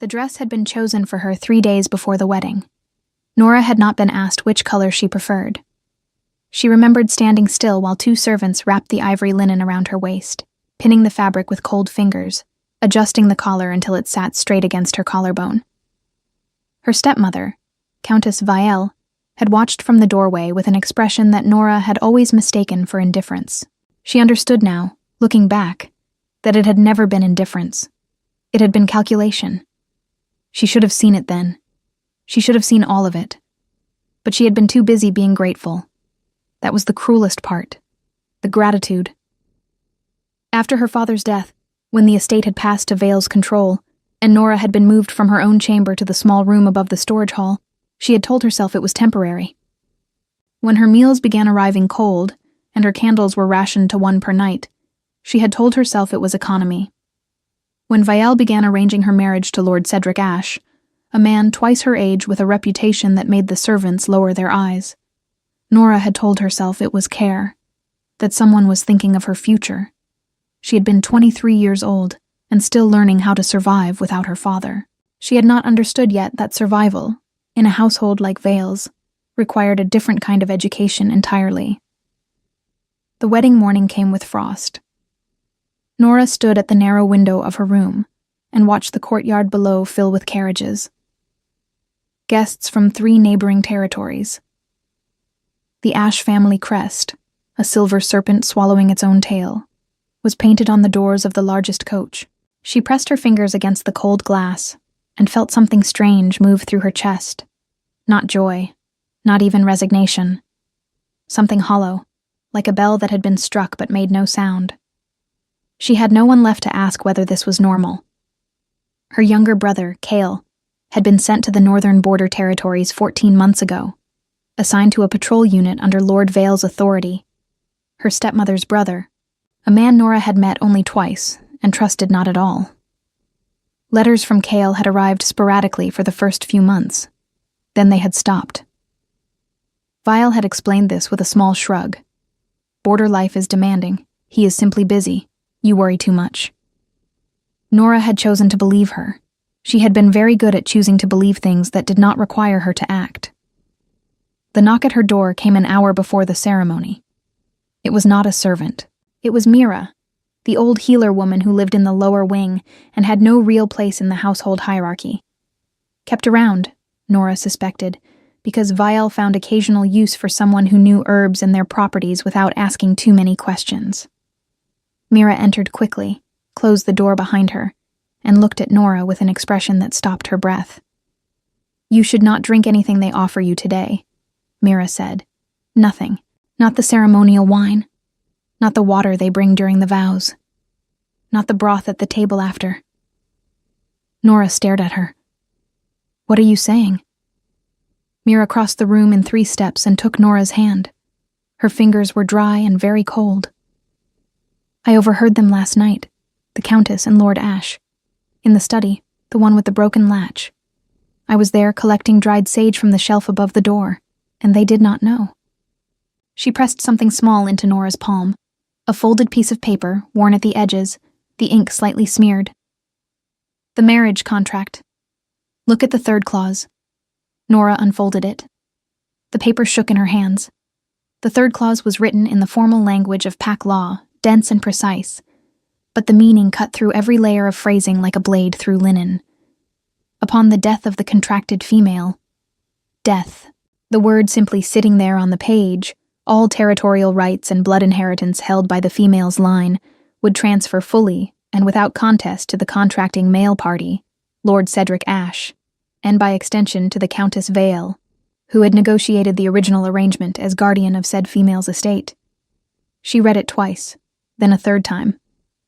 The dress had been chosen for her 3 days before the wedding. Nora had not been asked which color she preferred. She remembered standing still while 2 servants wrapped the ivory linen around her waist, pinning the fabric with cold fingers, adjusting the collar until it sat straight against her collarbone. Her stepmother, Countess Vielle, had watched from the doorway with an expression that Nora had always mistaken for indifference. She understood now, looking back, that it had never been indifference. It had been calculation. She should have seen it then. She should have seen all of it. But she had been too busy being grateful. That was the cruelest part. The gratitude. After her father's death, when the estate had passed to Vielle's control, and Nora had been moved from her own chamber to the small room above the storage hall, she had told herself it was temporary. When her meals began arriving cold, and her candles were rationed to 1 per night, she had told herself it was economy. When Vielle began arranging her marriage to Lord Cedric Ashe, a man twice her age with a reputation that made the servants lower their eyes, Nora had told herself it was care, that someone was thinking of her future. She had been 23 years old and still learning how to survive without her father. She had not understood yet that survival, in a household like Vielle's, required a different kind of education entirely. The wedding morning came with frost. Nora stood at the narrow window of her room and watched the courtyard below fill with carriages. Guests from 3 neighboring territories. The Ashe family crest, a silver serpent swallowing its own tail, was painted on the doors of the largest coach. She pressed her fingers against the cold glass and felt something strange move through her chest. Not joy, not even resignation. Something hollow, like a bell that had been struck but made no sound. She had no one left to ask whether this was normal. Her younger brother, Cale, had been sent to the northern border territories 14 months ago, assigned to a patrol unit under Lord Vielle's authority. Her stepmother's brother, a man Nora had met only twice and trusted not at all. Letters from Cale had arrived sporadically for the first few months. Then they had stopped. Vielle had explained this with a small shrug. Border life is demanding. He is simply busy. You worry too much. Nora had chosen to believe her. She had been very good at choosing to believe things that did not require her to act. The knock at her door came an hour before the ceremony. It was not a servant. It was Mira, the old healer woman who lived in the lower wing and had no real place in the household hierarchy. Kept around, Nora suspected, because Vielle found occasional use for someone who knew herbs and their properties without asking too many questions. Mira entered quickly, closed the door behind her, and looked at Nora with an expression that stopped her breath. "You should not drink anything they offer you today," Mira said. "Nothing. Not the ceremonial wine. Not the water they bring during the vows. Not the broth at the table after." Nora stared at her. "What are you saying?" Mira crossed the room in 3 steps and took Nora's hand. Her fingers were dry and very cold. "I overheard them last night, the Countess and Lord Ashe. In the study, the one with the broken latch. I was there collecting dried sage from the shelf above the door, and they did not know." She pressed something small into Nora's palm, a folded piece of paper, worn at the edges, the ink slightly smeared. "The marriage contract. Look at the 3rd clause." Nora unfolded it. The paper shook in her hands. The 3rd clause was written in the formal language of pack law, dense and precise, but the meaning cut through every layer of phrasing like a blade through linen. Upon the death of the contracted female, death, the word simply sitting there on the page, all territorial rights and blood inheritance held by the female's line would transfer fully and without contest to the contracting male party, Lord Cedric Ashe, and by extension to the Countess Vielle, who had negotiated the original arrangement as guardian of said female's estate. She read it twice, then a 3rd time.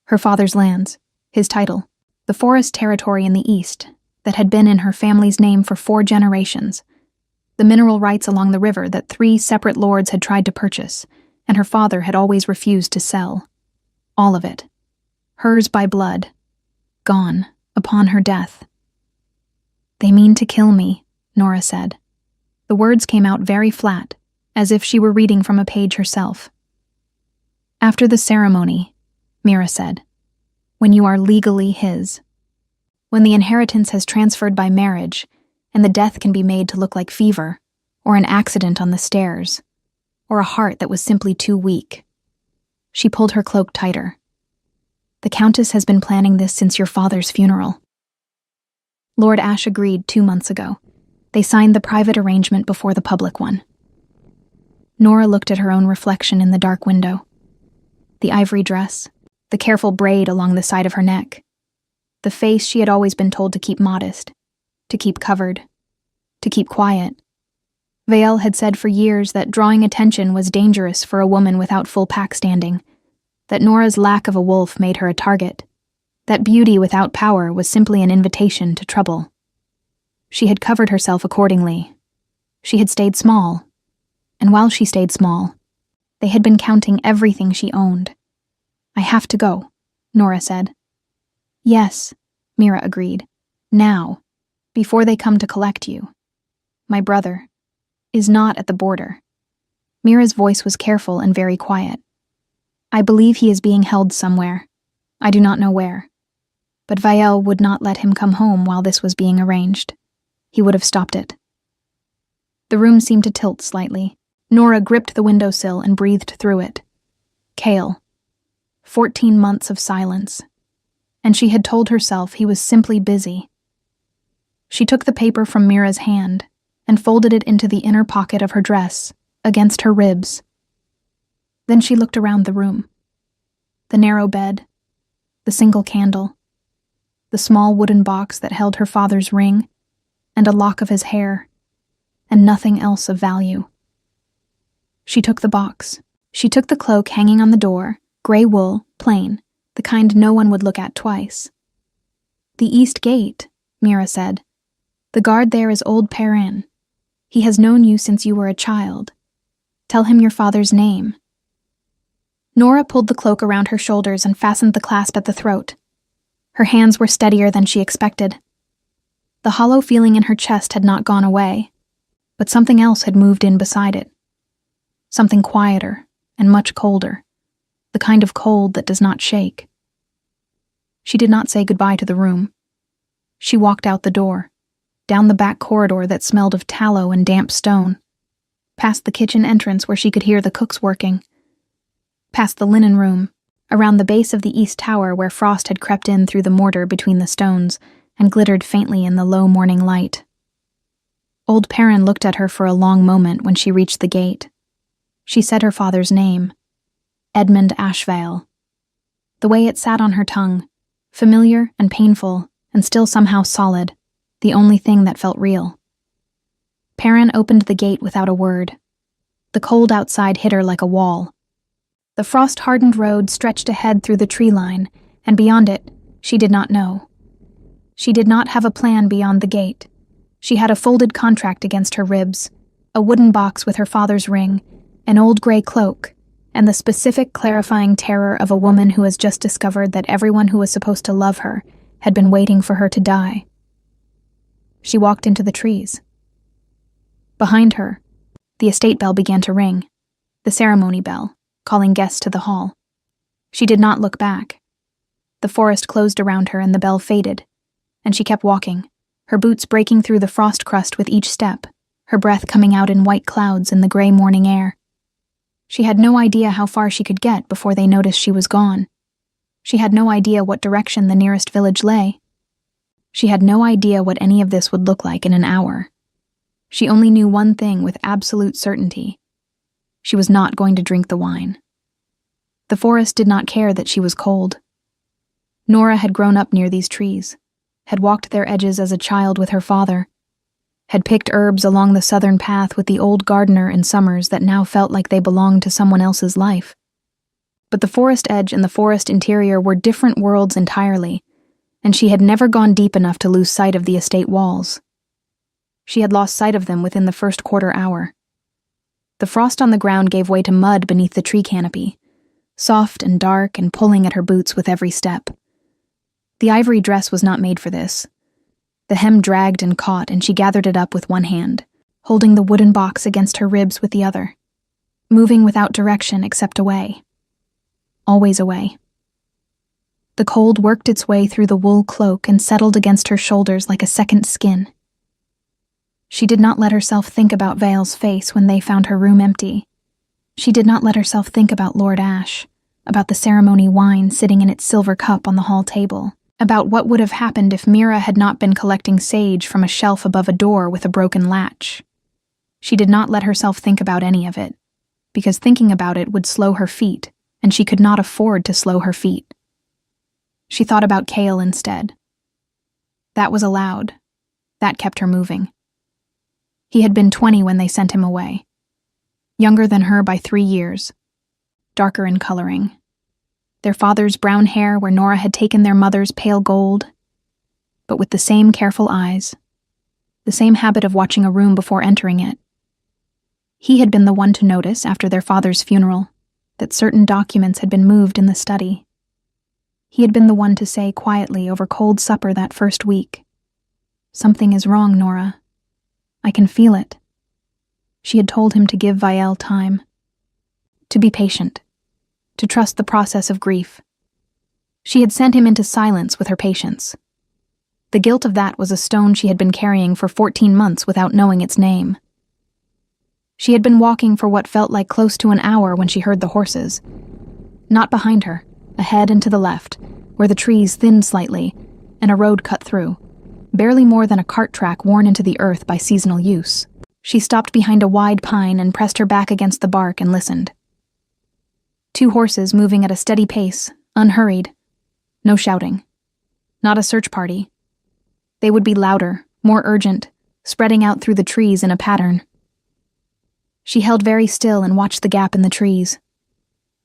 Her father's lands, his title, the forest territory in the east that had been in her family's name for 4 generations, the mineral rights along the river that 3 separate lords had tried to purchase, and her father had always refused to sell. All of it. Hers by blood. Gone, upon her death. "They mean to kill me," Nora said. The words came out very flat, as if she were reading from a page herself. "After the ceremony," Mira said, "when you are legally his." When the inheritance has transferred by marriage, and the death can be made to look like fever, or an accident on the stairs, or a heart that was simply too weak. She pulled her cloak tighter. The Countess has been planning this since your father's funeral. Lord Ashe agreed 2 months ago. They signed the private arrangement before the public one. Nora looked at her own reflection in the dark window. The ivory dress, the careful braid along the side of her neck, the face she had always been told to keep modest, to keep covered, to keep quiet. Vael had said for years that drawing attention was dangerous for a woman without full pack standing, that Nora's lack of a wolf made her a target, that beauty without power was simply an invitation to trouble. She had covered herself accordingly. She had stayed small, and while she stayed small, they had been counting everything she owned. I have to go, Nora said. Yes, Mira agreed. Now, before they come to collect you. My brother is not at the border. Mira's voice was careful and very quiet. I believe he is being held somewhere. I do not know where. But Vael would not let him come home while this was being arranged. He would have stopped it. The room seemed to tilt slightly. Nora gripped the windowsill and breathed through it. Cale. 14 months of silence. And she had told herself he was simply busy. She took the paper from Mira's hand and folded it into the inner pocket of her dress, against her ribs. Then she looked around the room. The narrow bed, the single candle, the small wooden box that held her father's ring, and a lock of his hair, and nothing else of value. She took the box. She took the cloak hanging on the door, gray wool, plain, the kind no one would look at twice. The East Gate, Mira said. The guard there is old Perrin. He has known you since you were a child. Tell him your father's name. Nora pulled the cloak around her shoulders and fastened the clasp at the throat. Her hands were steadier than she expected. The hollow feeling in her chest had not gone away, but something else had moved in beside it. Something quieter and much colder, the kind of cold that does not shake. She did not say goodbye to the room. She walked out the door, down the back corridor that smelled of tallow and damp stone, past the kitchen entrance where she could hear the cooks working, past the linen room, around the base of the east tower where frost had crept in through the mortar between the stones and glittered faintly in the low morning light. Old Perrin looked at her for a long moment when she reached the gate. She said her father's name, Edmund Ashvale. The way it sat on her tongue, familiar and painful, and still somehow solid, the only thing that felt real. Perrin opened the gate without a word. The cold outside hit her like a wall. The frost-hardened road stretched ahead through the tree line, and beyond it, she did not know. She did not have a plan beyond the gate. She had a folded contract against her ribs, a wooden box with her father's ring, an old gray cloak, and the specific clarifying terror of a woman who has just discovered that everyone who was supposed to love her had been waiting for her to die. She walked into the trees. Behind her, the estate bell began to ring, the ceremony bell, calling guests to the hall. She did not look back. The forest closed around her and the bell faded, and she kept walking, her boots breaking through the frost crust with each step, her breath coming out in white clouds in the gray morning air. She had no idea how far she could get before they noticed she was gone. She had no idea what direction the nearest village lay. She had no idea what any of this would look like in an hour. She only knew one thing with absolute certainty. She was not going to drink the wine. The forest did not care that she was cold. Nora had grown up near these trees, had walked their edges as a child with her father, had picked herbs along the southern path with the old gardener in summers that now felt like they belonged to someone else's life. But the forest edge and the forest interior were different worlds entirely, and she had never gone deep enough to lose sight of the estate walls. She had lost sight of them within the first quarter hour. The frost on the ground gave way to mud beneath the tree canopy, soft and dark and pulling at her boots with every step. The ivory dress was not made for this. The hem dragged and caught, and she gathered it up with one hand, holding the wooden box against her ribs with the other, moving without direction except away. Always away. The cold worked its way through the wool cloak and settled against her shoulders like a second skin. She did not let herself think about Vale's face when they found her room empty. She did not let herself think about Lord Ash, about the ceremony wine sitting in its silver cup on the hall table, about what would have happened if Mira had not been collecting sage from a shelf above a door with a broken latch. She did not let herself think about any of it, because thinking about it would slow her feet, and she could not afford to slow her feet. She thought about Cale instead. That was allowed. That kept her moving. He had been 20 when they sent him away. Younger than her by 3 years. Darker in coloring. Their father's brown hair where Nora had taken their mother's pale gold, but with the same careful eyes, the same habit of watching a room before entering it. He had been the one to notice, after their father's funeral, that certain documents had been moved in the study. He had been the one to say quietly over cold supper that first week, "Something is wrong, Nora. I can feel it." She had told him to give Vielle time, to be patient, to trust the process of grief. She had sent him into silence with her patience. The guilt of that was a stone she had been carrying for 14 months without knowing its name. She had been walking for what felt like close to an hour when she heard the horses. Not behind her, ahead and to the left, where the trees thinned slightly, and a road cut through, barely more than a cart track worn into the earth by seasonal use. She stopped behind a wide pine and pressed her back against the bark and listened. 2 horses moving at a steady pace, unhurried. No shouting. Not a search party. They would be louder, more urgent, spreading out through the trees in a pattern. She held very still and watched the gap in the trees.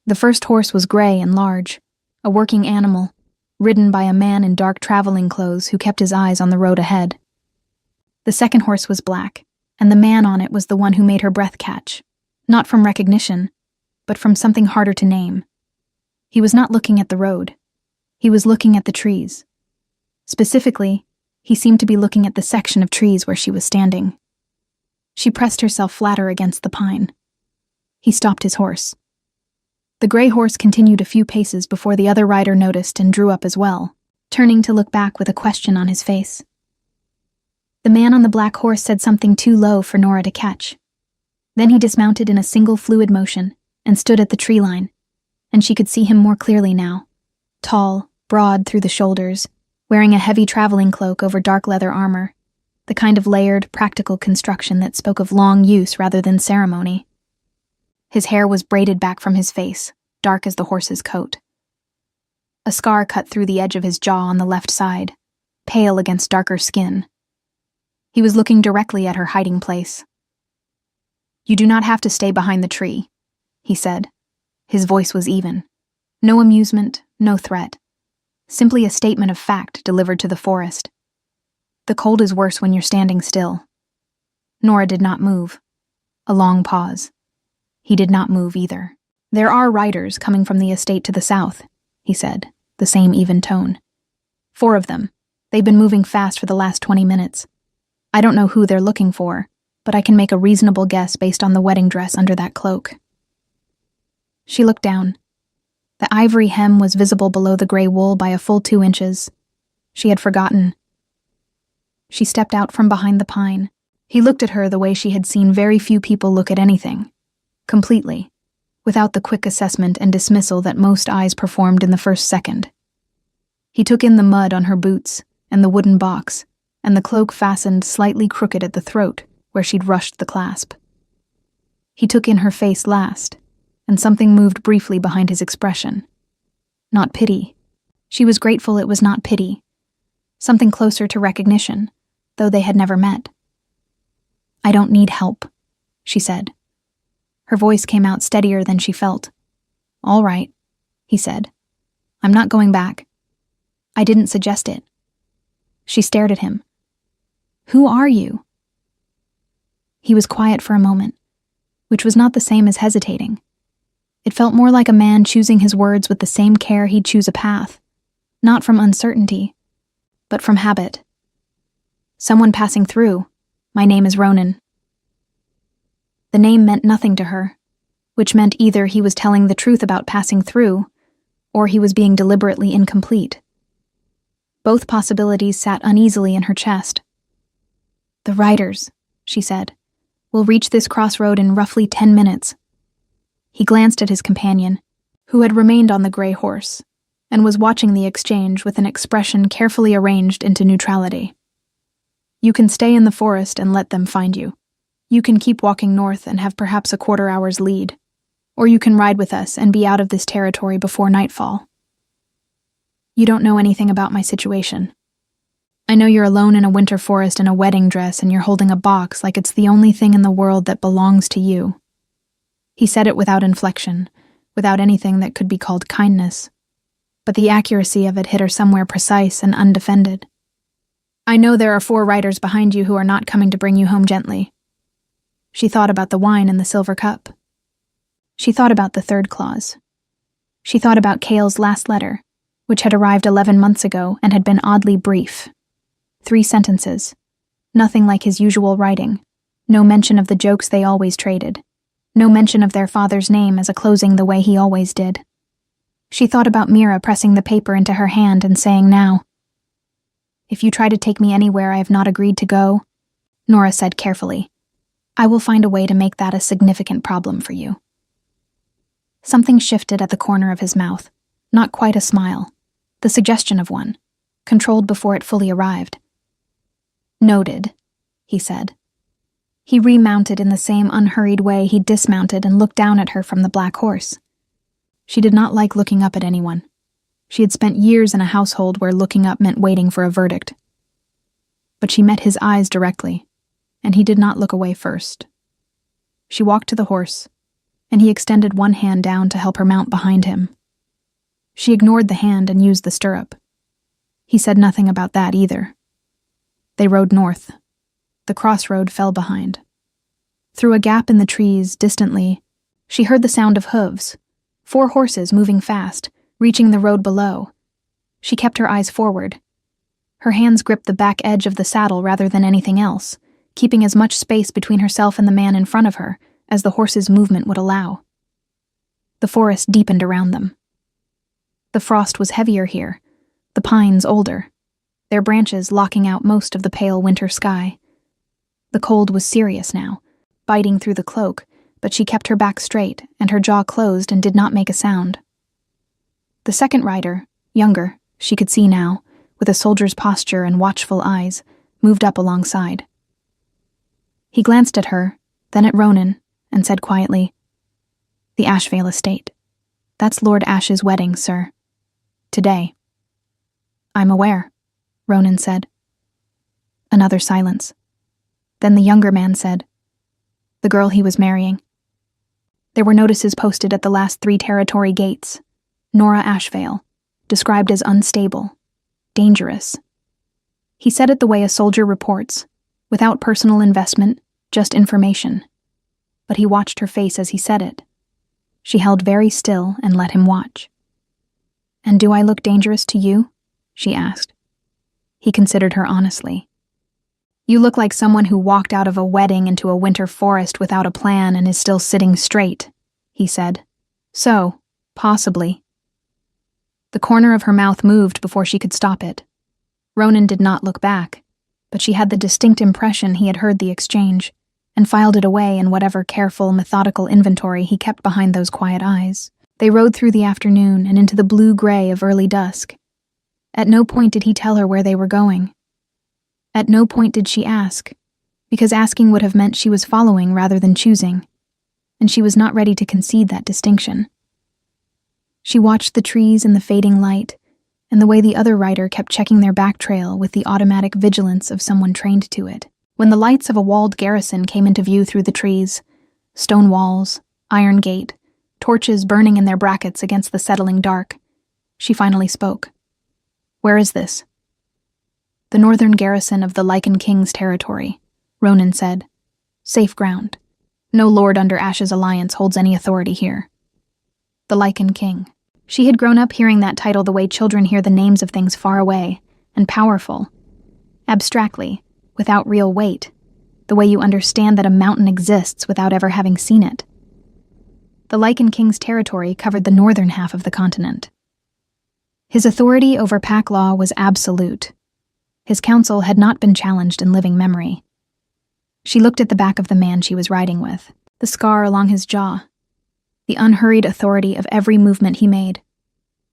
The first horse was gray and large, a working animal, ridden by a man in dark traveling clothes who kept his eyes on the road ahead. The second horse was black, and the man on it was the one who made her breath catch, not from recognition, but from something harder to name. He was not looking at the road. He was looking at the trees. Specifically, he seemed to be looking at the section of trees where she was standing. She pressed herself flatter against the pine. He stopped his horse. The gray horse continued a few paces before the other rider noticed and drew up as well, turning to look back with a question on his face. The man on the black horse said something too low for Nora to catch. Then he dismounted in a single fluid motion and stood at the tree line, and she could see him more clearly now, tall, broad through the shoulders, wearing a heavy traveling cloak over dark leather armor, the kind of layered, practical construction that spoke of long use rather than ceremony. His hair was braided back from his face, dark as the horse's coat. A scar cut through the edge of his jaw on the left side, pale against darker skin. He was looking directly at her hiding place. "You do not have to stay behind the tree," he said. His voice was even. No amusement, no threat. Simply a statement of fact delivered to the forest. "The cold is worse when you're standing still." Nora did not move. A long pause. He did not move either. "There are riders coming from the estate to the south," he said, the same even tone. 4 of them. They've been moving fast for the last 20 minutes. I don't know who they're looking for, but I can make a reasonable guess based on the wedding dress under that cloak." She looked down. The ivory hem was visible below the gray wool by a full 2 inches. She had forgotten. She stepped out from behind the pine. He looked at her the way she had seen very few people look at anything. Completely, without the quick assessment and dismissal that most eyes performed in the first second. He took in the mud on her boots, and the wooden box, and the cloak fastened slightly crooked at the throat, where she'd rushed the clasp. He took in her face last, and something moved briefly behind his expression. Not pity. She was grateful it was not pity. Something closer to recognition, though they had never met. "I don't need help," she said. Her voice came out steadier than she felt. "All right," he said. "I'm not going back. I didn't suggest it." She stared at him. "Who are you?" He was quiet for a moment, which was not the same as hesitating. It felt more like a man choosing his words with the same care he'd choose a path, not from uncertainty, but from habit. "Someone passing through. My name is Ronan." The name meant nothing to her, which meant either he was telling the truth about passing through, or he was being deliberately incomplete. Both possibilities sat uneasily in her chest. "The riders," she said, "will reach this crossroad in roughly 10 minutes. He glanced at his companion, who had remained on the gray horse, and was watching the exchange with an expression carefully arranged into neutrality. "You can stay in the forest and let them find you. You can keep walking north and have perhaps a quarter-hour's lead. Or you can ride with us and be out of this territory before nightfall. You don't know anything about my situation. I know you're alone in a winter forest in a wedding dress and you're holding a box like it's the only thing in the world that belongs to you." He said it without inflection, without anything that could be called kindness, but the accuracy of it hit her somewhere precise and undefended. "I know there are 4 riders behind you who are not coming to bring you home gently." She thought about the wine in the silver cup. She thought about the 3rd clause. She thought about Cale's last letter, which had arrived 11 months ago and had been oddly brief. 3 sentences. Nothing like his usual writing. No mention of the jokes they always traded. No mention of their father's name as a closing the way he always did. She thought about Mira pressing the paper into her hand and saying now, "If you try to take me anywhere I have not agreed to go," Nora said carefully, "I will find a way to make that a significant problem for you." Something shifted at the corner of his mouth, not quite a smile, the suggestion of one, controlled before it fully arrived. "Noted," he said. He remounted in the same unhurried way he dismounted and looked down at her from the black horse. She did not like looking up at anyone. She had spent years in a household where looking up meant waiting for a verdict. But she met his eyes directly, and he did not look away first. She walked to the horse, and he extended one hand down to help her mount behind him. She ignored the hand and used the stirrup. He said nothing about that either. They rode north. The crossroad fell behind. Through a gap in the trees, distantly, she heard the sound of hooves, 4 horses moving fast, reaching the road below. She kept her eyes forward. Her hands gripped the back edge of the saddle rather than anything else, keeping as much space between herself and the man in front of her as the horse's movement would allow. The forest deepened around them. The frost was heavier here, the pines older, their branches locking out most of the pale winter sky. The cold was serious now, biting through the cloak, but she kept her back straight and her jaw closed and did not make a sound. The second rider, younger, she could see now, with a soldier's posture and watchful eyes, moved up alongside. He glanced at her, then at Ronan, and said quietly, "The Ashvale estate. That's Lord Ash's wedding, sir. Today." "I'm aware," Ronan said. Another silence. Then the younger man said, "The girl he was marrying." There were notices posted at the last 3 territory gates. Nora Ashvale, described as unstable, dangerous. He said it the way a soldier reports, without personal investment, just information. But he watched her face as he said it. She held very still and let him watch. "And do I look dangerous to you?" she asked. He considered her honestly. "You look like someone who walked out of a wedding into a winter forest without a plan and is still sitting straight," he said. "So, possibly." The corner of her mouth moved before she could stop it. Ronan did not look back, but she had the distinct impression he had heard the exchange, and filed it away in whatever careful, methodical inventory he kept behind those quiet eyes. They rode through the afternoon and into the blue-gray of early dusk. At no point did he tell her where they were going. At no point did she ask, because asking would have meant she was following rather than choosing, and she was not ready to concede that distinction. She watched the trees in the fading light, and the way the other rider kept checking their back trail with the automatic vigilance of someone trained to it. When the lights of a walled garrison came into view through the trees, stone walls, iron gate, torches burning in their brackets against the settling dark, she finally spoke. "Where is this?" "The northern garrison of the Lycan King's territory," Ronan said. "Safe ground. No lord under Ash's alliance holds any authority here." The Lycan King. She had grown up hearing that title the way children hear the names of things far away and powerful, abstractly, without real weight, the way you understand that a mountain exists without ever having seen it. The Lycan King's territory covered the northern half of the continent. His authority over pack law was absolute. His counsel had not been challenged in living memory. She looked at the back of the man she was riding with, the scar along his jaw, the unhurried authority of every movement he made,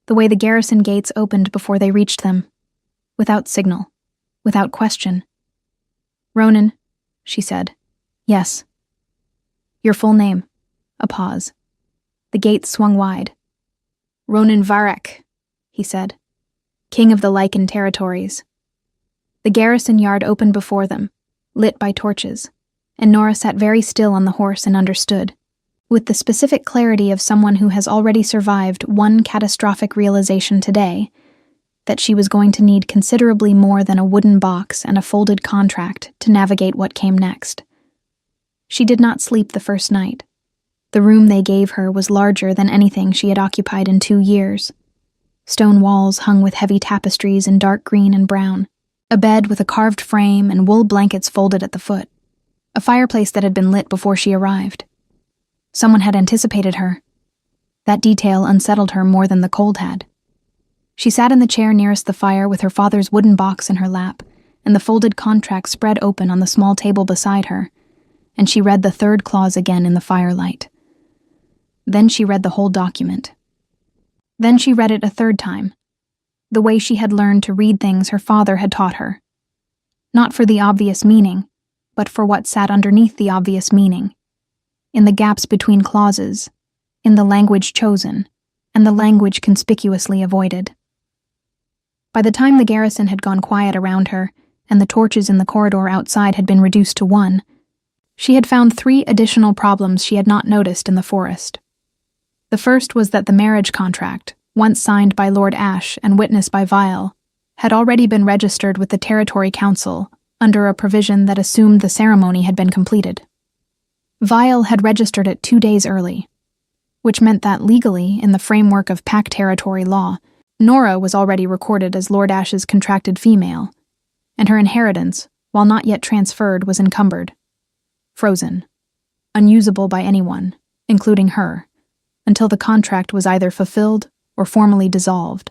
the way the garrison gates opened before they reached them, without signal, without question. "Ronan," she said. "Yes." "Your full name." A pause. The gates swung wide. "Ronan Varek," he said, "King of the Lycan territories." The garrison yard opened before them, lit by torches, and Nora sat very still on the horse and understood, with the specific clarity of someone who has already survived one catastrophic realization today, that she was going to need considerably more than a wooden box and a folded contract to navigate what came next. She did not sleep the first night. The room they gave her was larger than anything she had occupied in 2 years. Stone walls hung with heavy tapestries in dark green and brown, a bed with a carved frame and wool blankets folded at the foot, a fireplace that had been lit before she arrived. Someone had anticipated her. That detail unsettled her more than the cold had. She sat in the chair nearest the fire with her father's wooden box in her lap and the folded contract spread open on the small table beside her, and she read the third clause again in the firelight. Then she read the whole document. Then she read it a third time, the way she had learned to read things her father had taught her. Not for the obvious meaning, but for what sat underneath the obvious meaning, in the gaps between clauses, in the language chosen, and the language conspicuously avoided. By the time the garrison had gone quiet around her, and the torches in the corridor outside had been reduced to 1, she had found 3 additional problems she had not noticed in the forest. The first was that the marriage contract, once signed by Lord Ashe and witnessed by Vial, had already been registered with the Territory Council under a provision that assumed the ceremony had been completed. Vial had registered it 2 days early, which meant that legally, in the framework of pack territory law, Nora was already recorded as Lord Ashe's contracted female, and her inheritance, while not yet transferred, was encumbered, frozen, unusable by anyone, including her, until the contract was either fulfilled or formally dissolved.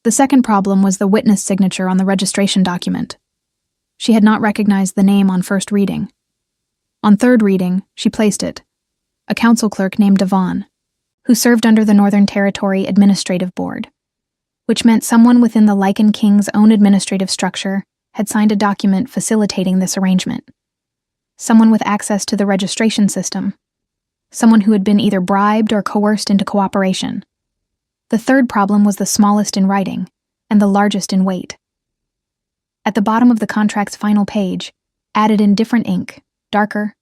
The second problem was the witness signature on the registration document. She had not recognized the name on first reading. On third reading, she placed it, a council clerk named Devon, who served under the Northern Territory Administrative Board, which meant someone within the Lycan King's own administrative structure had signed a document facilitating this arrangement. Someone with access to the registration system. Someone who had been either bribed or coerced into cooperation. The third problem was the smallest in writing, and the largest in weight. At the bottom of the contract's final page, added in different ink, darker,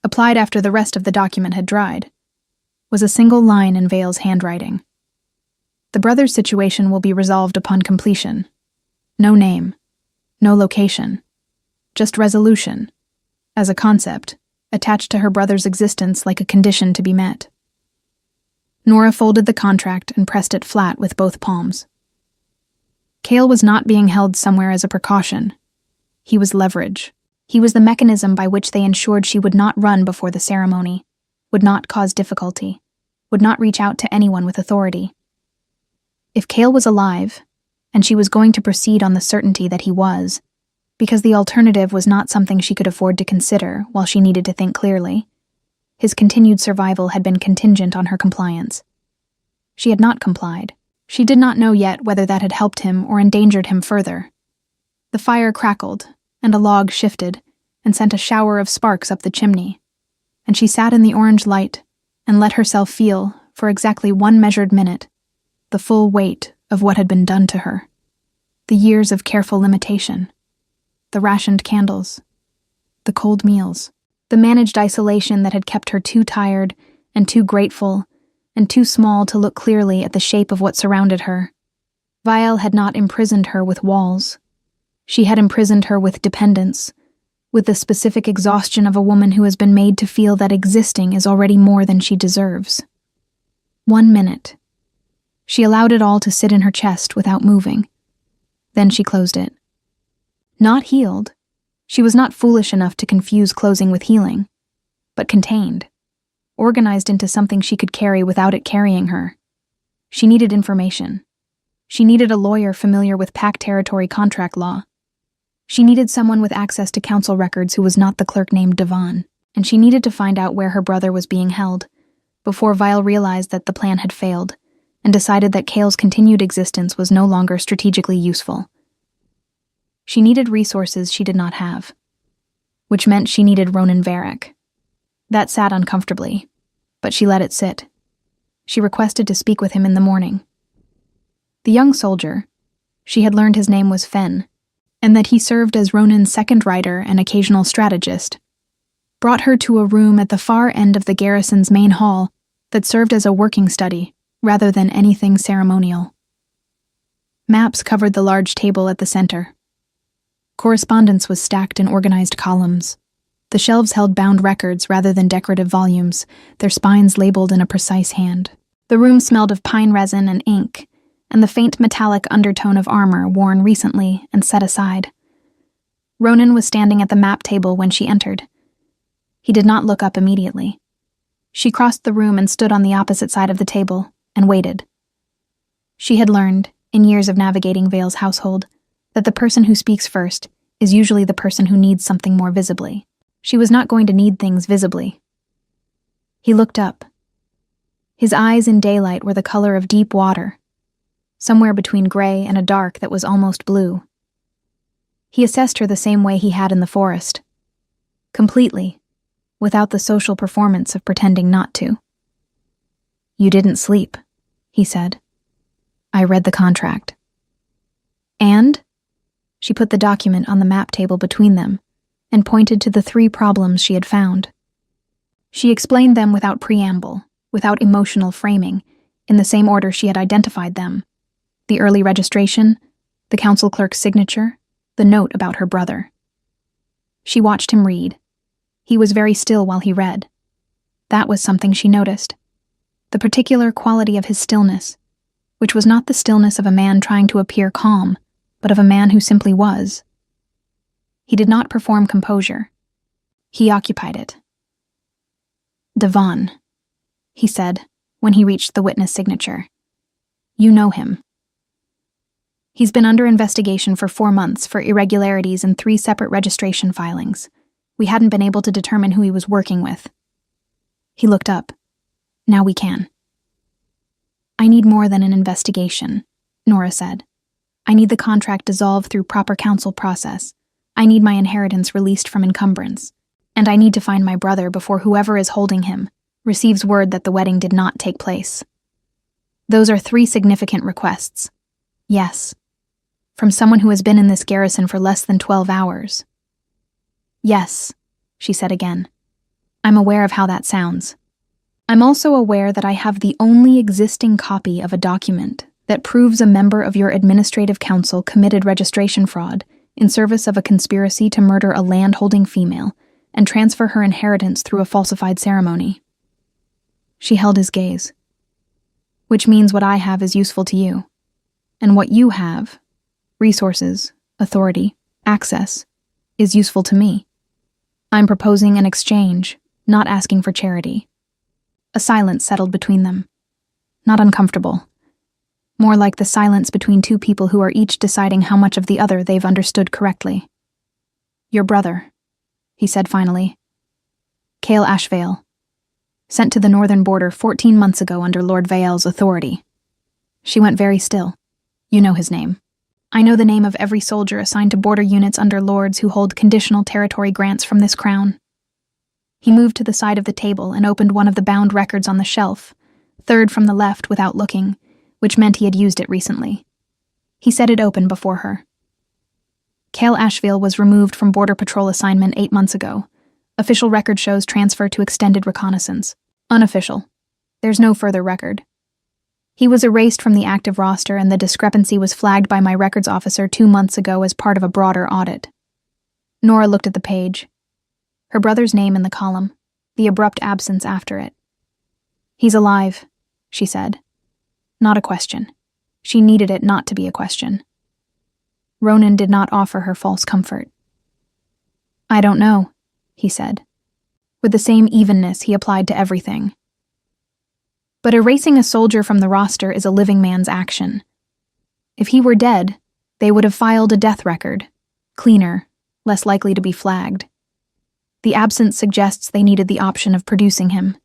applied after the rest of the document had dried, was a single line in Vale's handwriting. The brothers' situation will be resolved upon completion. No name, no location, just resolution, as a concept, attached to her brother's existence like a condition to be met. Nora folded the contract and pressed it flat with both palms. Cale was not being held somewhere as a precaution. He was leverage. He was the mechanism by which they ensured she would not run before the ceremony, would not cause difficulty, would not reach out to anyone with authority. If Cale was alive, and she was going to proceed on the certainty that he was, because the alternative was not something she could afford to consider while she needed to think clearly, his continued survival had been contingent on her compliance. She had not complied. She did not know yet whether that had helped him or endangered him further. The fire crackled, and a log shifted and sent a shower of sparks up the chimney, and she sat in the orange light and let herself feel, for exactly 1 measured minute, the full weight of what had been done to her. The years of careful limitation, the rationed candles, the cold meals, the managed isolation that had kept her too tired and too grateful and too small to look clearly at the shape of what surrounded her. Vial had not imprisoned her with walls. She had imprisoned her with dependence, with the specific exhaustion of a woman who has been made to feel that existing is already more than she deserves. 1 minute. She allowed it all to sit in her chest without moving. Then she closed it. Not healed. She was not foolish enough to confuse closing with healing, but contained, organized into something she could carry without it carrying her. She needed information, She needed a lawyer familiar with Pac Territory contract law. She needed someone with access to council records who was not the clerk named Devon, and she needed to find out where her brother was being held, before Vile realized that the plan had failed, and decided that Cale's continued existence was no longer strategically useful. She needed resources she did not have, which meant she needed Ronan Varric. That sat uncomfortably, but she let it sit. She requested to speak with him in the morning. The young soldier, she had learned his name was Fen, and that he served as Ronan's second rider and occasional strategist, brought her to a room at the far end of the garrison's main hall that served as a working study rather than anything ceremonial. Maps covered the large table at the center. Correspondence was stacked in organized columns. The shelves held bound records rather than decorative volumes, their spines labeled in a precise hand. The room smelled of pine resin and ink, and the faint metallic undertone of armor worn recently and set aside. Ronan was standing at the map table when she entered. He did not look up immediately. She crossed the room and stood on the opposite side of the table, and waited. She had learned, in years of navigating Vale's household, that the person who speaks first is usually the person who needs something more visibly. She was not going to need things visibly. He looked up. His eyes in daylight were the color of deep water, somewhere between gray and a dark that was almost blue. He assessed her the same way he had in the forest, completely, without the social performance of pretending not to. "You didn't sleep," he said. "I read the contract." "And?" She put the document on the map table between them and pointed to the 3 problems she had found. She explained them without preamble, without emotional framing, in the same order she had identified them: the early registration, the council clerk's signature, the note about her brother. She watched him read. He was very still while he read. That was something she noticed. The particular quality of his stillness, which was not the stillness of a man trying to appear calm, but of a man who simply was. He did not perform composure. He occupied it. "Devon," he said, when he reached the witness signature. "You know him. He's been under investigation for 4 months for irregularities in 3 separate registration filings. We hadn't been able to determine who he was working with." He looked up. "Now we can." "I need more than an investigation," Nora said. "I need the contract dissolved through proper council process. I need my inheritance released from encumbrance. And I need to find my brother before whoever is holding him receives word that the wedding did not take place. Those are 3 significant requests. Yes. From someone who has been in this garrison for less than 12 hours. Yes, she said again. I'm aware of how that sounds. I'm also aware that I have the only existing copy of a document that proves a member of your administrative council committed registration fraud in service of a conspiracy to murder a land-holding female and transfer her inheritance through a falsified ceremony. She held his gaze. Which means what I have is useful to you. And what you have, resources, authority, access, is useful to me. I'm proposing an exchange, not asking for charity. A silence settled between them. Not uncomfortable. More like the silence between 2 people who are each deciding how much of the other they've understood correctly. Your brother, he said finally. Cale Ashvale. Sent to the northern border 14 months ago under Lord Vael's authority. She went very still. You know his name. I know the name of every soldier assigned to border units under lords who hold conditional territory grants from this crown. He moved to the side of the table and opened one of the bound records on the shelf, third from the left without looking, which meant he had used it recently. He set it open before her. Cale Ashvale was removed from Border Patrol assignment 8 months ago. Official record shows transfer to extended reconnaissance. Unofficial. There's no further record. He was erased from the active roster and the discrepancy was flagged by my records officer 2 months ago as part of a broader audit. Nora looked at the page. Her brother's name in the column, the abrupt absence after it. He's alive, she said. Not a question. She needed it not to be a question. Ronan did not offer her false comfort. I don't know, he said, with the same evenness he applied to everything. But erasing a soldier from the roster is a living man's action. If he were dead, they would have filed a death record, cleaner, less likely to be flagged. The absence suggests they needed the option of producing him.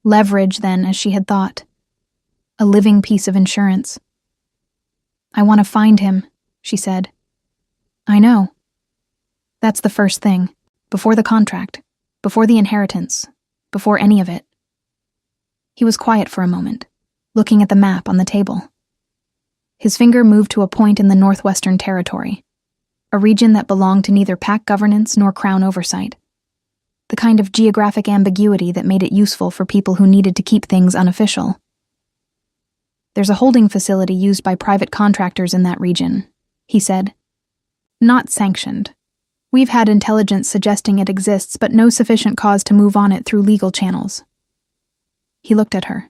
Leverage, then, as she had thought. A living piece of insurance. "I want to find him," she said. "I know. That's the first thing, before the contract, before the inheritance, before any of it." He was quiet for a moment, looking at the map on the table. His finger moved to a point in the Northwestern Territory, a region that belonged to neither pack governance nor crown oversight. The kind of geographic ambiguity that made it useful for people who needed to keep things unofficial. "There's a holding facility used by private contractors in that region," he said. "Not sanctioned. We've had intelligence suggesting it exists, but no sufficient cause to move on it through legal channels." He looked at her.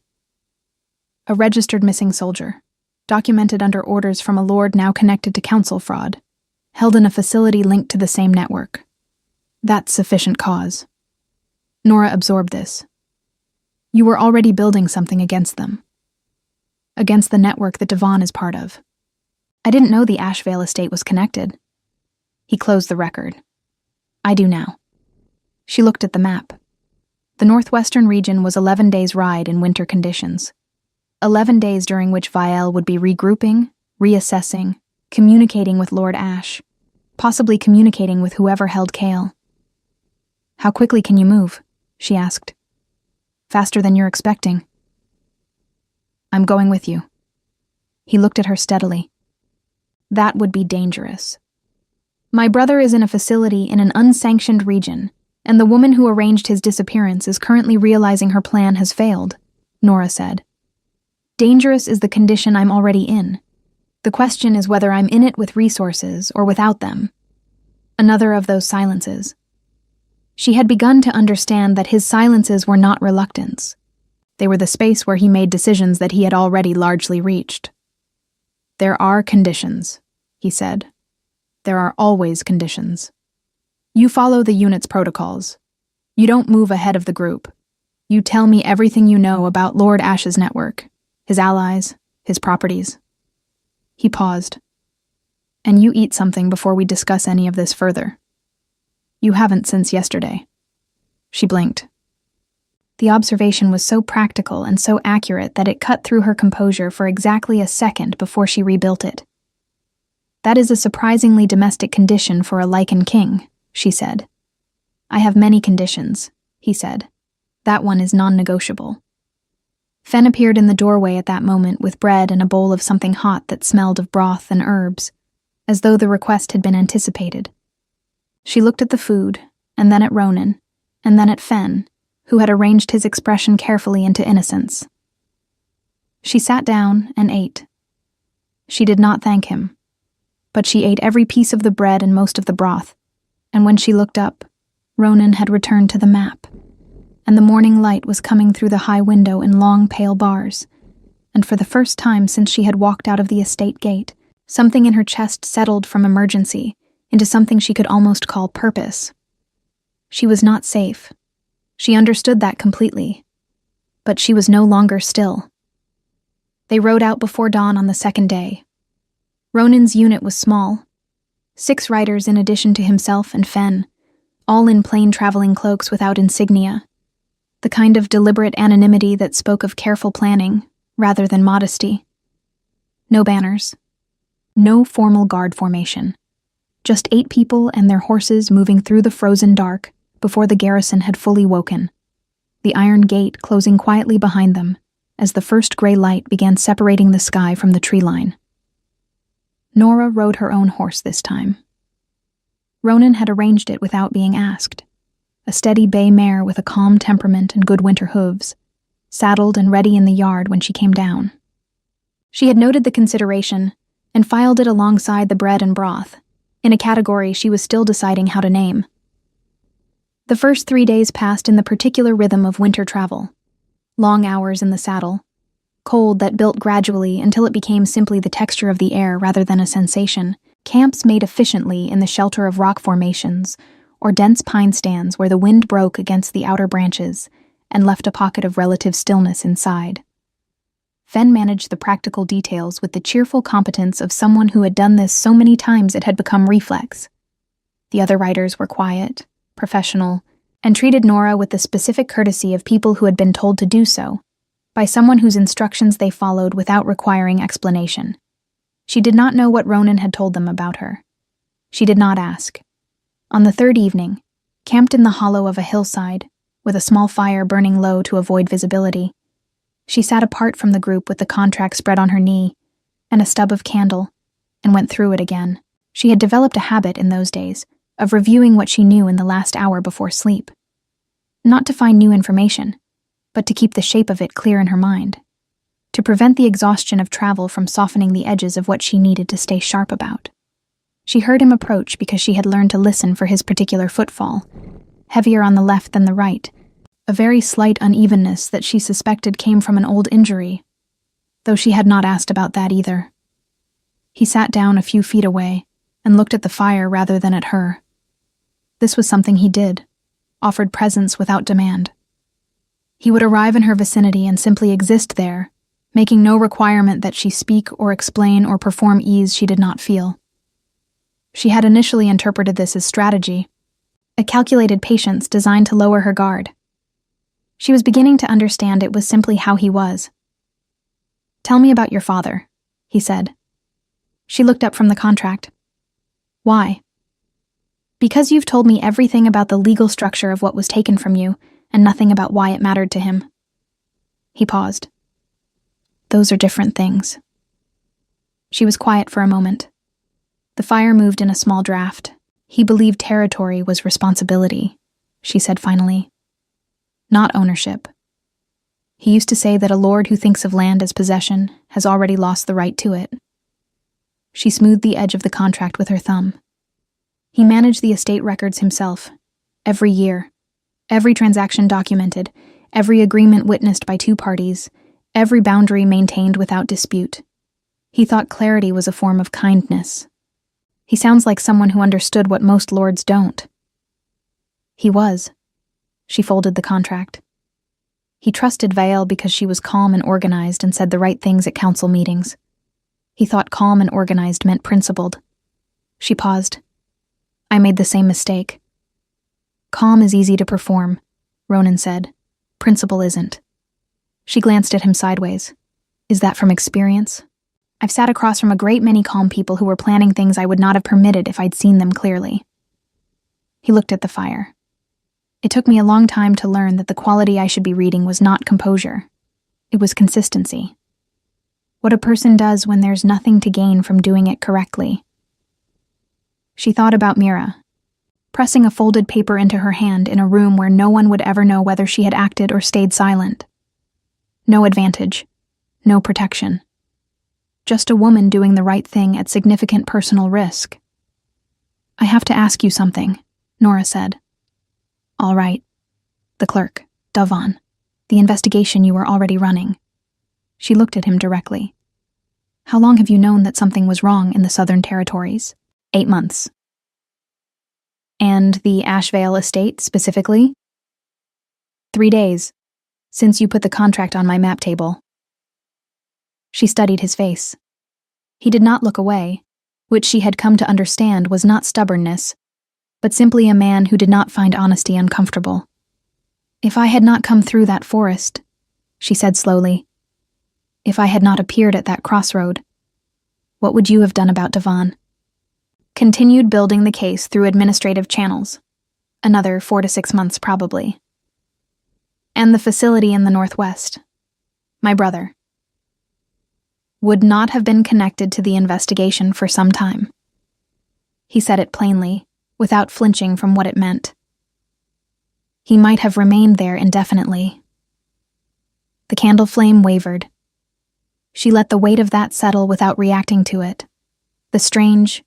"A registered missing soldier, documented under orders from a lord now connected to council fraud, held in a facility linked to the same network. That's sufficient cause." Nora absorbed this. "You were already building something against them. Against the network that Devon is part of. I didn't know the Ashvale estate was connected." He closed the record. "I do now." She looked at the map. The Northwestern region was 11 days' ride in winter conditions. 11 days during which Vielle would be regrouping, reassessing, communicating with Lord Ash, possibly communicating with whoever held Kale. "How quickly can you move?" she asked. "Faster than you're expecting." "I'm going with you." He looked at her steadily. "That would be dangerous. My brother is in a facility in an unsanctioned region, and the woman who arranged his disappearance is currently realizing her plan has failed," Nora said. "Dangerous is the condition I'm already in. The question is whether I'm in it with resources or without them." Another of those silences. She had begun to understand that his silences were not reluctance. They were the space where he made decisions that he had already largely reached. "There are conditions," he said. "There are always conditions. You follow the unit's protocols. You don't move ahead of the group. You tell me everything you know about Lord Ash's network, his allies, his properties." He paused. "And you eat something before we discuss any of this further." "You haven't since yesterday." She blinked. The observation was so practical and so accurate that it cut through her composure for exactly a second before she rebuilt it. "That is a surprisingly domestic condition for a Lycan king," she said. "I have many conditions," he said. "That one is non-negotiable." Fen appeared in the doorway at that moment with bread and a bowl of something hot that smelled of broth and herbs, as though the request had been anticipated. She looked at the food, and then at Ronan, and then at Fen, who had arranged his expression carefully into innocence. She sat down and ate. She did not thank him, but she ate every piece of the bread and most of the broth, and when she looked up, Ronan had returned to the map, and the morning light was coming through the high window in long pale bars, and for the first time since she had walked out of the estate gate, something in her chest settled from emergency into something she could almost call purpose. She was not safe. She understood that completely. But she was no longer still. They rode out before dawn on the second day. Ronan's unit was small. 6 riders in addition to himself and Fen, all in plain traveling cloaks without insignia. The kind of deliberate anonymity that spoke of careful planning rather than modesty. No banners. No formal guard formation. Just 8 people and their horses moving through the frozen dark before the garrison had fully woken, the iron gate closing quietly behind them as the first gray light began separating the sky from the tree line. Nora rode her own horse this time. Ronan had arranged it without being asked. A steady bay mare with a calm temperament and good winter hooves, saddled and ready in the yard when she came down. She had noted the consideration and filed it alongside the bread and broth, in a category she was still deciding how to name. The first 3 days passed in the particular rhythm of winter travel. Long hours in the saddle, cold that built gradually until it became simply the texture of the air rather than a sensation, camps made efficiently in the shelter of rock formations or dense pine stands where the wind broke against the outer branches and left a pocket of relative stillness inside. Fen managed the practical details with the cheerful competence of someone who had done this so many times it had become reflex. The other writers were quiet, professional, and treated Nora with the specific courtesy of people who had been told to do so, by someone whose instructions they followed without requiring explanation. She did not know what Ronan had told them about her. She did not ask. On the third evening, camped in the hollow of a hillside, with a small fire burning low to avoid visibility, she sat apart from the group with the contract spread on her knee and a stub of candle, and went through it again. She had developed a habit in those days of reviewing what she knew in the last hour before sleep. Not to find new information, but to keep the shape of it clear in her mind, to prevent the exhaustion of travel from softening the edges of what she needed to stay sharp about. She heard him approach because she had learned to listen for his particular footfall, heavier on the left than the right, a very slight unevenness that she suspected came from an old injury, though she had not asked about that either. He sat down a few feet away and looked at the fire rather than at her. This was something he did, offered presence without demand. He would arrive in her vicinity and simply exist there, making no requirement that she speak or explain or perform ease she did not feel. She had initially interpreted this as strategy, a calculated patience designed to lower her guard. She was beginning to understand it was simply how he was. "Tell me about your father," he said. She looked up from the contract. "Why?" "Because you've told me everything about the legal structure of what was taken from you, and nothing about why it mattered to him." He paused. "Those are different things." She was quiet for a moment. The fire moved in a small draft. "He believed territory was responsibility," she said finally. "Not ownership. He used to say that a lord who thinks of land as possession has already lost the right to it." She smoothed the edge of the contract with her thumb. "He managed the estate records himself, every year, every transaction documented, every agreement witnessed by two parties, every boundary maintained without dispute. He thought clarity was a form of kindness. He sounds like someone who understood what most lords don't." He was. She folded the contract. He trusted Vael because she was calm and organized and said the right things at council meetings. He thought calm and organized meant principled. She paused. "I made the same mistake." "Calm is easy to perform," Ronan said. "Principle isn't." She glanced at him sideways. "Is that from experience? I've sat across from a great many calm people who were planning things I would not have permitted if I'd seen them clearly." He looked at the fire. "It took me a long time to learn that the quality I should be reading was not composure. It was consistency. What a person does when there's nothing to gain from doing it correctly." She thought about Mira, pressing a folded paper into her hand in a room where no one would ever know whether she had acted or stayed silent. No advantage, no protection. Just a woman doing the right thing at significant personal risk. "I have to ask you something," Nora said. "All right." "The clerk, Davan. The investigation you were already running." She looked at him directly. "How long have you known that something was wrong in the Southern Territories?" 8 months. "And the Ashvale estate, specifically?" 3 days, since you put the contract on my map table." She studied his face. He did not look away, which she had come to understand was not stubbornness, but simply a man who did not find honesty uncomfortable. "If I had not come through that forest," she said slowly, "if I had not appeared at that crossroad, what would you have done about Davan?" Continued building the case through administrative channels. Another 4 to 6 months probably. "And the facility in the Northwest. My brother. Would not have been connected to the investigation for some time." He said it plainly, without flinching from what it meant. He might have remained there indefinitely. The candle flame wavered. She let the weight of that settle without reacting to it. The strange,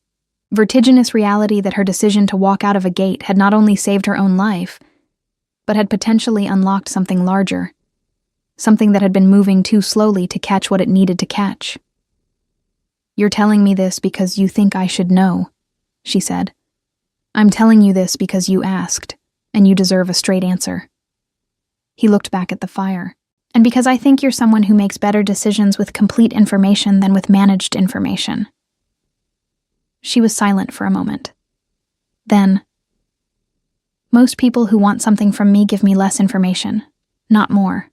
vertiginous reality that her decision to walk out of a gate had not only saved her own life, but had potentially unlocked something larger, something that had been moving too slowly to catch what it needed to catch. "You're telling me this because you think I should know," she said. "I'm telling you this because you asked, and you deserve a straight answer." He looked back at the fire. And because I think you're someone who makes better decisions with complete information than with managed information." She was silent for a moment. Then, "Most people who want something from me give me less information, not more.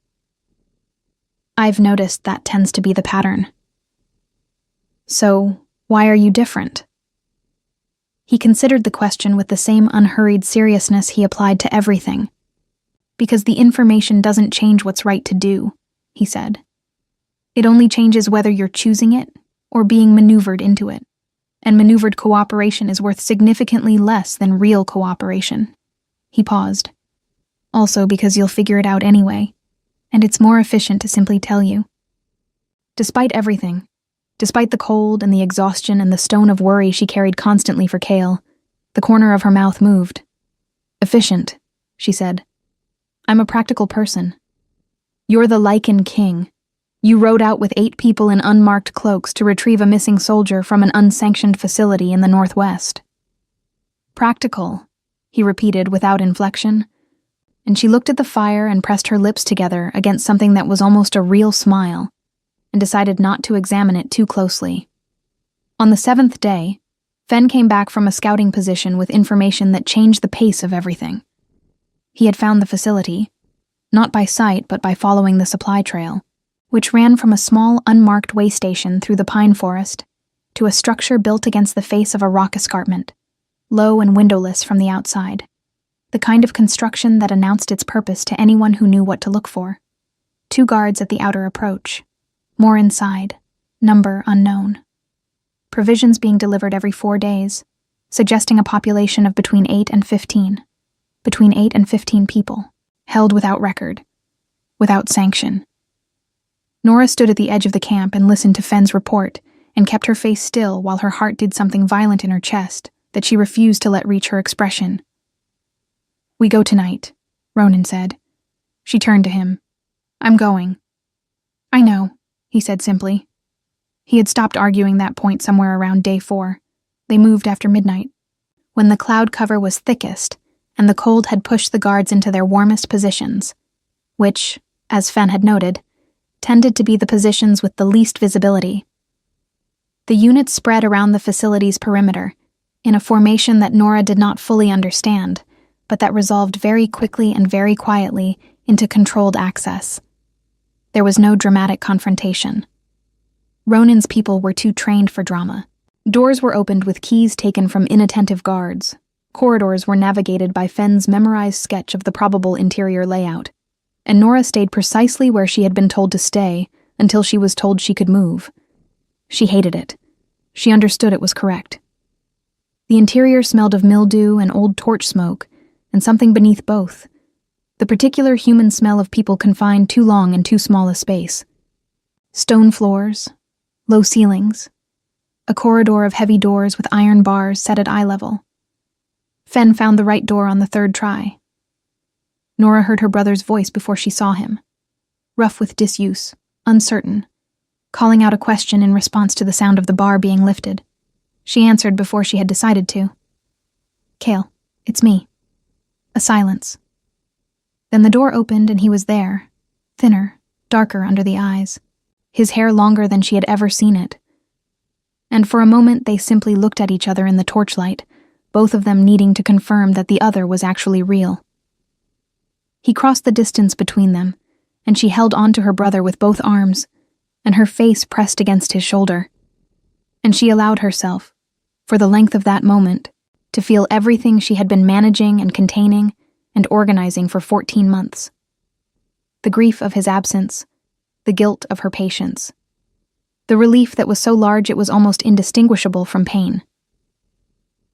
I've noticed that tends to be the pattern." "So, why are you different?" He considered the question with the same unhurried seriousness he applied to everything. "Because the information doesn't change what's right to do," he said. "It only changes whether you're choosing it or being maneuvered into it. And maneuvered cooperation is worth significantly less than real cooperation." He paused. "Also because you'll figure it out anyway, and it's more efficient to simply tell you." Despite everything, despite the cold and the exhaustion and the stone of worry she carried constantly for Cale, the corner of her mouth moved. "Efficient," she said. "I'm a practical person. You're the Lycan king. You rode out with 8 people in unmarked cloaks to retrieve a missing soldier from an unsanctioned facility in the Northwest." "Practical," he repeated without inflection, and she looked at the fire and pressed her lips together against something that was almost a real smile, and decided not to examine it too closely. On the 7th day, Fen came back from a scouting position with information that changed the pace of everything. He had found the facility, not by sight but by following the supply trail, which ran from a small unmarked way station through the pine forest to a structure built against the face of a rock escarpment, low and windowless from the outside, the kind of construction that announced its purpose to anyone who knew what to look for. 2 guards at the outer approach, more inside, number unknown. Provisions being delivered every 4 days, suggesting a population of between 8 and 15. Between 8 and 15 people, held without record, without sanction. Nora stood at the edge of the camp and listened to Fen's report and kept her face still while her heart did something violent in her chest that she refused to let reach her expression. "We go tonight," Ronan said. She turned to him. "I'm going." "I know," he said simply. He had stopped arguing that point somewhere around day 4. They moved after midnight, when the cloud cover was thickest and the cold had pushed the guards into their warmest positions, which, as Fen had noted, tended to be the positions with the least visibility. The units spread around the facility's perimeter, in a formation that Nora did not fully understand, but that resolved very quickly and very quietly into controlled access. There was no dramatic confrontation. Ronan's people were too trained for drama. Doors were opened with keys taken from inattentive guards. Corridors were navigated by Fen's memorized sketch of the probable interior layout, and Nora stayed precisely where she had been told to stay until she was told she could move. She hated it. She understood it was correct. The interior smelled of mildew and old torch smoke, and something beneath both, the particular human smell of people confined too long in too small a space. Stone floors, low ceilings, a corridor of heavy doors with iron bars set at eye level. Fen found the right door on the 3rd try. Nora heard her brother's voice before she saw him, rough with disuse, uncertain, calling out a question in response to the sound of the bar being lifted. She answered before she had decided to. "Cale, it's me." A silence. Then the door opened and he was there, thinner, darker under the eyes, his hair longer than she had ever seen it. And for a moment they simply looked at each other in the torchlight, both of them needing to confirm that the other was actually real. He crossed the distance between them, and she held on to her brother with both arms, and her face pressed against his shoulder. And she allowed herself, for the length of that moment, to feel everything she had been managing and containing and organizing for 14 months. The grief of his absence, the guilt of her patience, the relief that was so large it was almost indistinguishable from pain.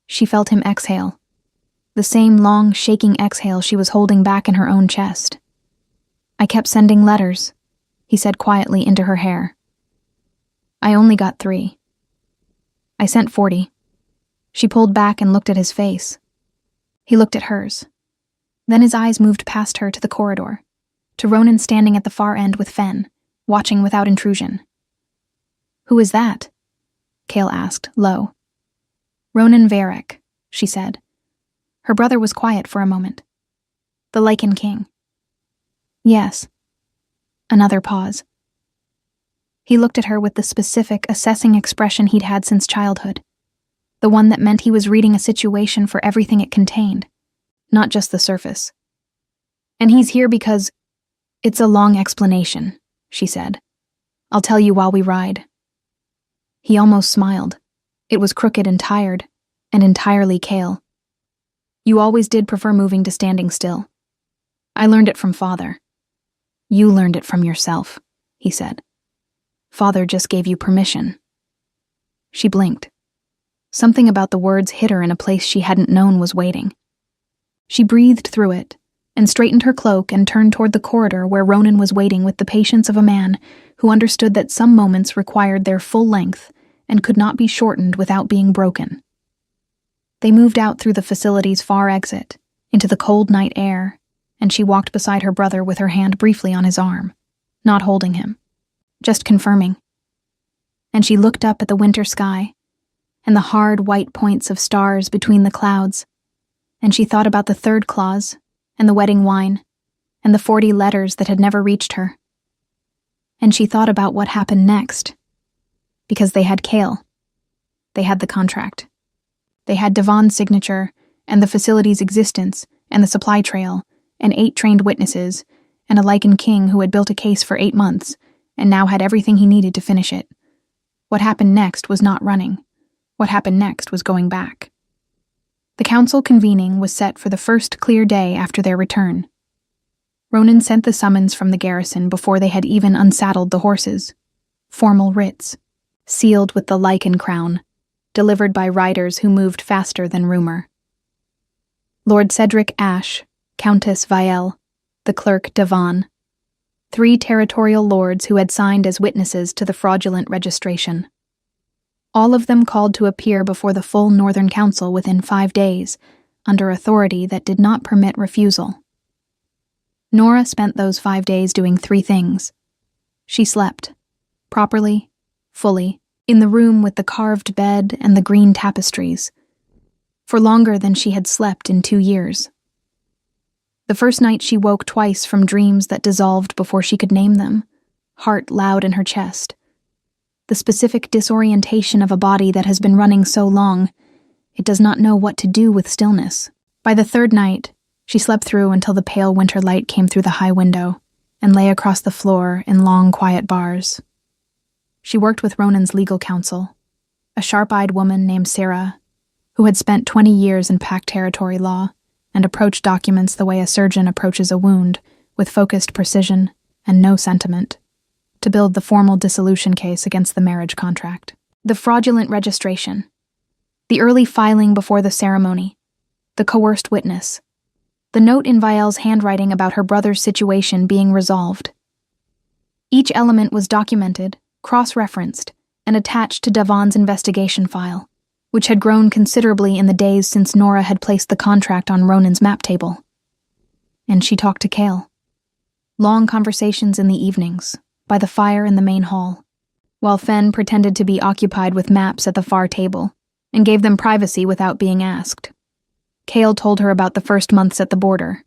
She felt him exhale, the same long, shaking exhale she was holding back in her own chest. "I kept sending letters," he said quietly into her hair. "I only got 3. I sent 40. She pulled back and looked at his face. He looked at hers. Then his eyes moved past her to the corridor, to Ronan standing at the far end with Fen, watching without intrusion. "Who is that?" Cale asked, low. "Ronan Varric," she said. Her brother was quiet for a moment. "The Lycan king." "Yes." Another pause. He looked at her with the specific, assessing expression he'd had since childhood. The one that meant he was reading a situation for everything it contained, not just the surface. And he's here because... It's a long explanation, she said. I'll tell you while we ride. He almost smiled. It was crooked and tired, and entirely Cale. You always did prefer moving to standing still. I learned it from Father. You learned it from yourself, he said. Father just gave you permission. She blinked. Something about the words hit her in a place she hadn't known was waiting. She breathed through it, and straightened her cloak and turned toward the corridor where Ronan was waiting with the patience of a man who understood that some moments required their full length and could not be shortened without being broken. They moved out through the facility's far exit, into the cold night air, and she walked beside her brother with her hand briefly on his arm, not holding him, just confirming. And she looked up at the winter sky, and the hard white points of stars between the clouds, and she thought about the third clause, and the wedding wine, and the 40 letters that had never reached her. And she thought about what happened next. Because they had Cale. They had the contract. They had Devon's signature, and the facility's existence, and the supply trail, and 8 trained witnesses, and a Lycan king who had built a case for 8 months, and now had everything he needed to finish it. What happened next was not running. What happened next was going back. The council convening was set for the first clear day after their return. Ronan sent the summons from the garrison before they had even unsaddled the horses. Formal writs, sealed with the Lycan crown, delivered by riders who moved faster than rumor. Lord Cedric Ashe, Countess Vielle, the clerk Devon, 3 territorial lords who had signed as witnesses to the fraudulent registration. All of them called to appear before the full Northern Council within 5 days, under authority that did not permit refusal. Nora spent those 5 days doing 3 things. She slept, properly, fully, in the room with the carved bed and the green tapestries, for longer than she had slept in 2 years. The first night she woke twice from dreams that dissolved before she could name them, heart loud in her chest. The specific disorientation of a body that has been running so long, it does not know what to do with stillness. By the 3rd night, she slept through until the pale winter light came through the high window and lay across the floor in long, quiet bars. She worked with Ronan's legal counsel, a sharp-eyed woman named Sarah, who had spent 20 years in Pact territory law and approached documents the way a surgeon approaches a wound, with focused precision and no sentiment, to build the formal dissolution case against the marriage contract. The fraudulent registration, the early filing before the ceremony, the coerced witness, the note in Vielle's handwriting about her brother's situation being resolved. Each element was documented, cross-referenced, and attached to Devon's investigation file, which had grown considerably in the days since Nora had placed the contract on Ronan's map table. And she talked to Cale. Long conversations in the evenings, by the fire in the main hall, while Fen pretended to be occupied with maps at the far table, and gave them privacy without being asked. Cale told her about the first months at the border,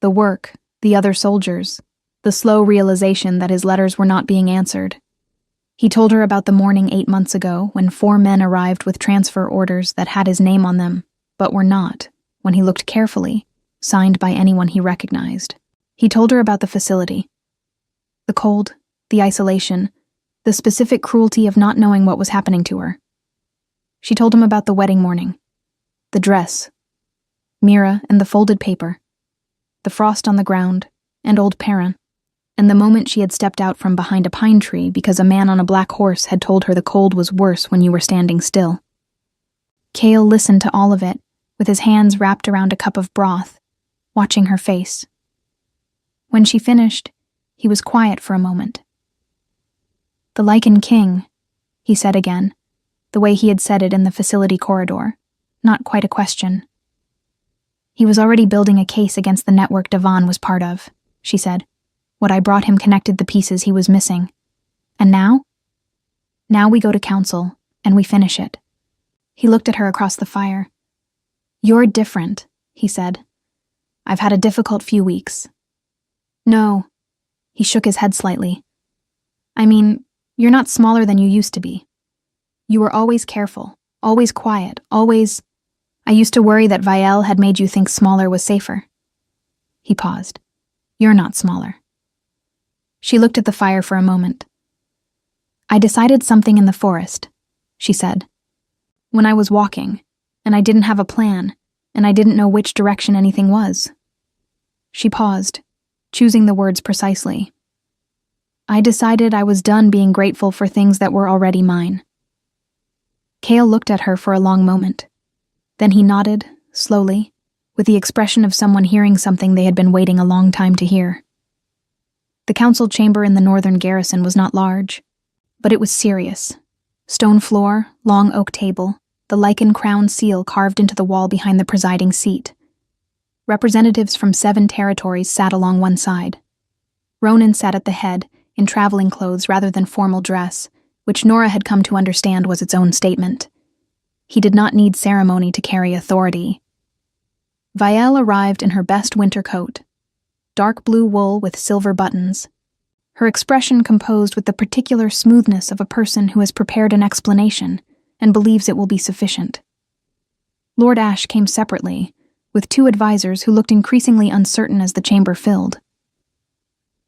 the work, the other soldiers, the slow realization that his letters were not being answered. He told her about the morning 8 months ago when 4 men arrived with transfer orders that had his name on them, but were not, when he looked carefully, signed by anyone he recognized. He told her about the facility. The cold, the isolation, the specific cruelty of not knowing what was happening to her. She told him about the wedding morning, the dress, Mira and the folded paper, the frost on the ground, and old Perrin, and the moment she had stepped out from behind a pine tree because a man on a black horse had told her the cold was worse when you were standing still. Cale listened to all of it, with his hands wrapped around a cup of broth, watching her face. When she finished, he was quiet for a moment. The Lycan king, he said again, the way he had said it in the facility corridor, not quite a question. He was already building a case against the network Devon was part of, she said. What I brought him connected the pieces he was missing. And now? Now we go to council, and we finish it. He looked at her across the fire. You're different, he said. I've had a difficult few weeks. No, He shook his head slightly. I mean, you're not smaller than you used to be. You were always careful, always quiet, always... I used to worry that Vielle had made you think smaller was safer. He paused. You're not smaller. She looked at the fire for a moment. I decided something in the forest, she said. When I was walking, and I didn't have a plan, and I didn't know which direction anything was. She paused, choosing the words precisely. I decided I was done being grateful for things that were already mine. Cale looked at her for a long moment. Then he nodded, slowly, with the expression of someone hearing something they had been waiting a long time to hear. The council chamber in the northern garrison was not large, but it was serious. Stone floor, long oak table, the Lycan crown seal carved into the wall behind the presiding seat. Representatives from 7 territories sat along one side. Ronan sat at the head, in traveling clothes rather than formal dress, which Nora had come to understand was its own statement. He did not need ceremony to carry authority. Vielle arrived in her best winter coat, dark blue wool with silver buttons, her expression composed with the particular smoothness of a person who has prepared an explanation and believes it will be sufficient. Lord Ashe came separately, with 2 advisors who looked increasingly uncertain as the chamber filled.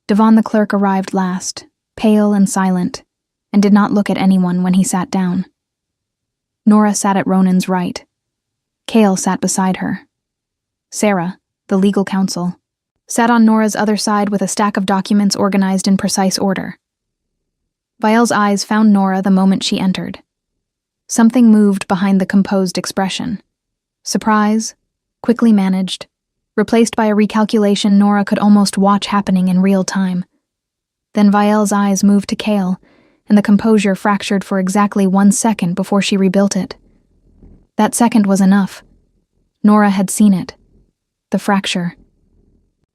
Devon the clerk arrived last, pale and silent, and did not look at anyone when he sat down. Nora sat at Ronan's right. Cale sat beside her. Sarah, the legal counsel, sat on Nora's other side with a stack of documents organized in precise order. Vielle's eyes found Nora the moment she entered. Something moved behind the composed expression. Surprise, quickly managed, replaced by a recalculation Nora could almost watch happening in real time. Then Vielle's eyes moved to Cale, and the composure fractured for exactly 1 second before she rebuilt it. That second was enough. Nora had seen it. The fracture.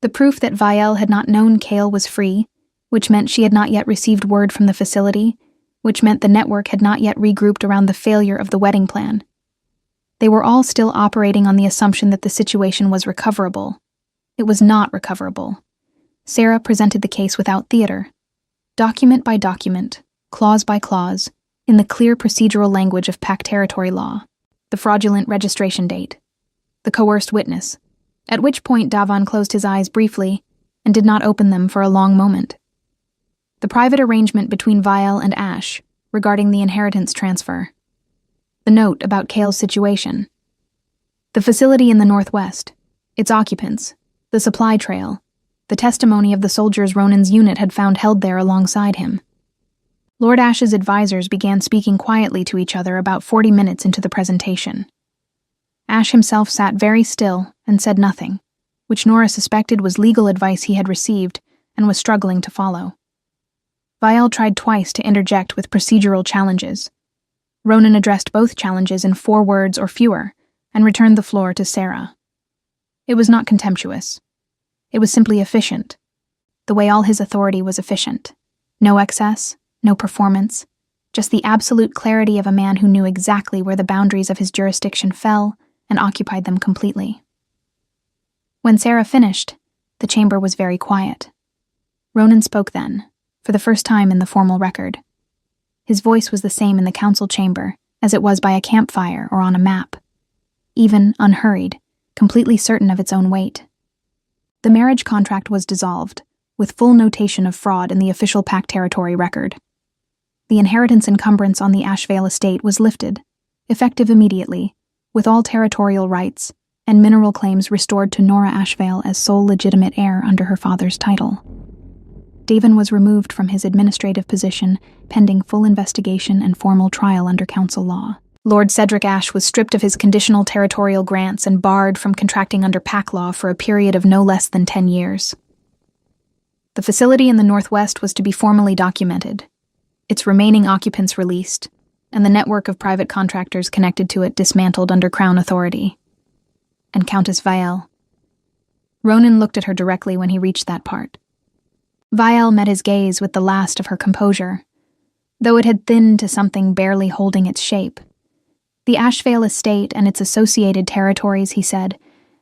The proof that Vielle had not known Cale was free, which meant she had not yet received word from the facility, which meant the network had not yet regrouped around the failure of the wedding plan. They were all still operating on the assumption that the situation was recoverable. It was not recoverable. Sarah presented the case without theater. Document by document, clause by clause, in the clear procedural language of Pact territory law, the fraudulent registration date, the coerced witness, at which point Davon closed his eyes briefly and did not open them for a long moment. The private arrangement between Vielle and Ashe regarding the inheritance transfer, the note about Cale's situation, the facility in the northwest, its occupants, the supply trail, the testimony of the soldiers Ronan's unit had found held there alongside him. Lord Ashe's advisors began speaking quietly to each other about 40 minutes into the presentation. Ashe himself sat very still and said nothing, which Nora suspected was legal advice he had received and was struggling to follow. Vielle tried twice to interject with procedural challenges. Ronan addressed both challenges in 4 words or fewer and returned the floor to Sarah. It was not contemptuous. It was simply efficient, the way all his authority was efficient. No excess, no performance, just the absolute clarity of a man who knew exactly where the boundaries of his jurisdiction fell and occupied them completely. When Sarah finished, the chamber was very quiet. Ronan spoke then, for the first time in the formal record. His voice was the same in the council chamber as it was by a campfire or on a map, even unhurried, completely certain of its own weight. The marriage contract was dissolved, with full notation of fraud in the official Pact territory record. The inheritance encumbrance on the Ashevale estate was lifted, effective immediately, with all territorial rights and mineral claims restored to Nora Ashevale as sole legitimate heir under her father's title. Davon was removed from his administrative position, pending full investigation and formal trial under council law. Lord Cedric Ashe was stripped of his conditional territorial grants and barred from contracting under Pact law for a period of no less than 10 years. The facility in the Northwest was to be formally documented, its remaining occupants released, and the network of private contractors connected to it dismantled under Crown authority. And Countess Vielle. Ronan looked at her directly when he reached that part. Vielle met his gaze with the last of her composure, though it had thinned to something barely holding its shape. The Ashevale estate and its associated territories, he said,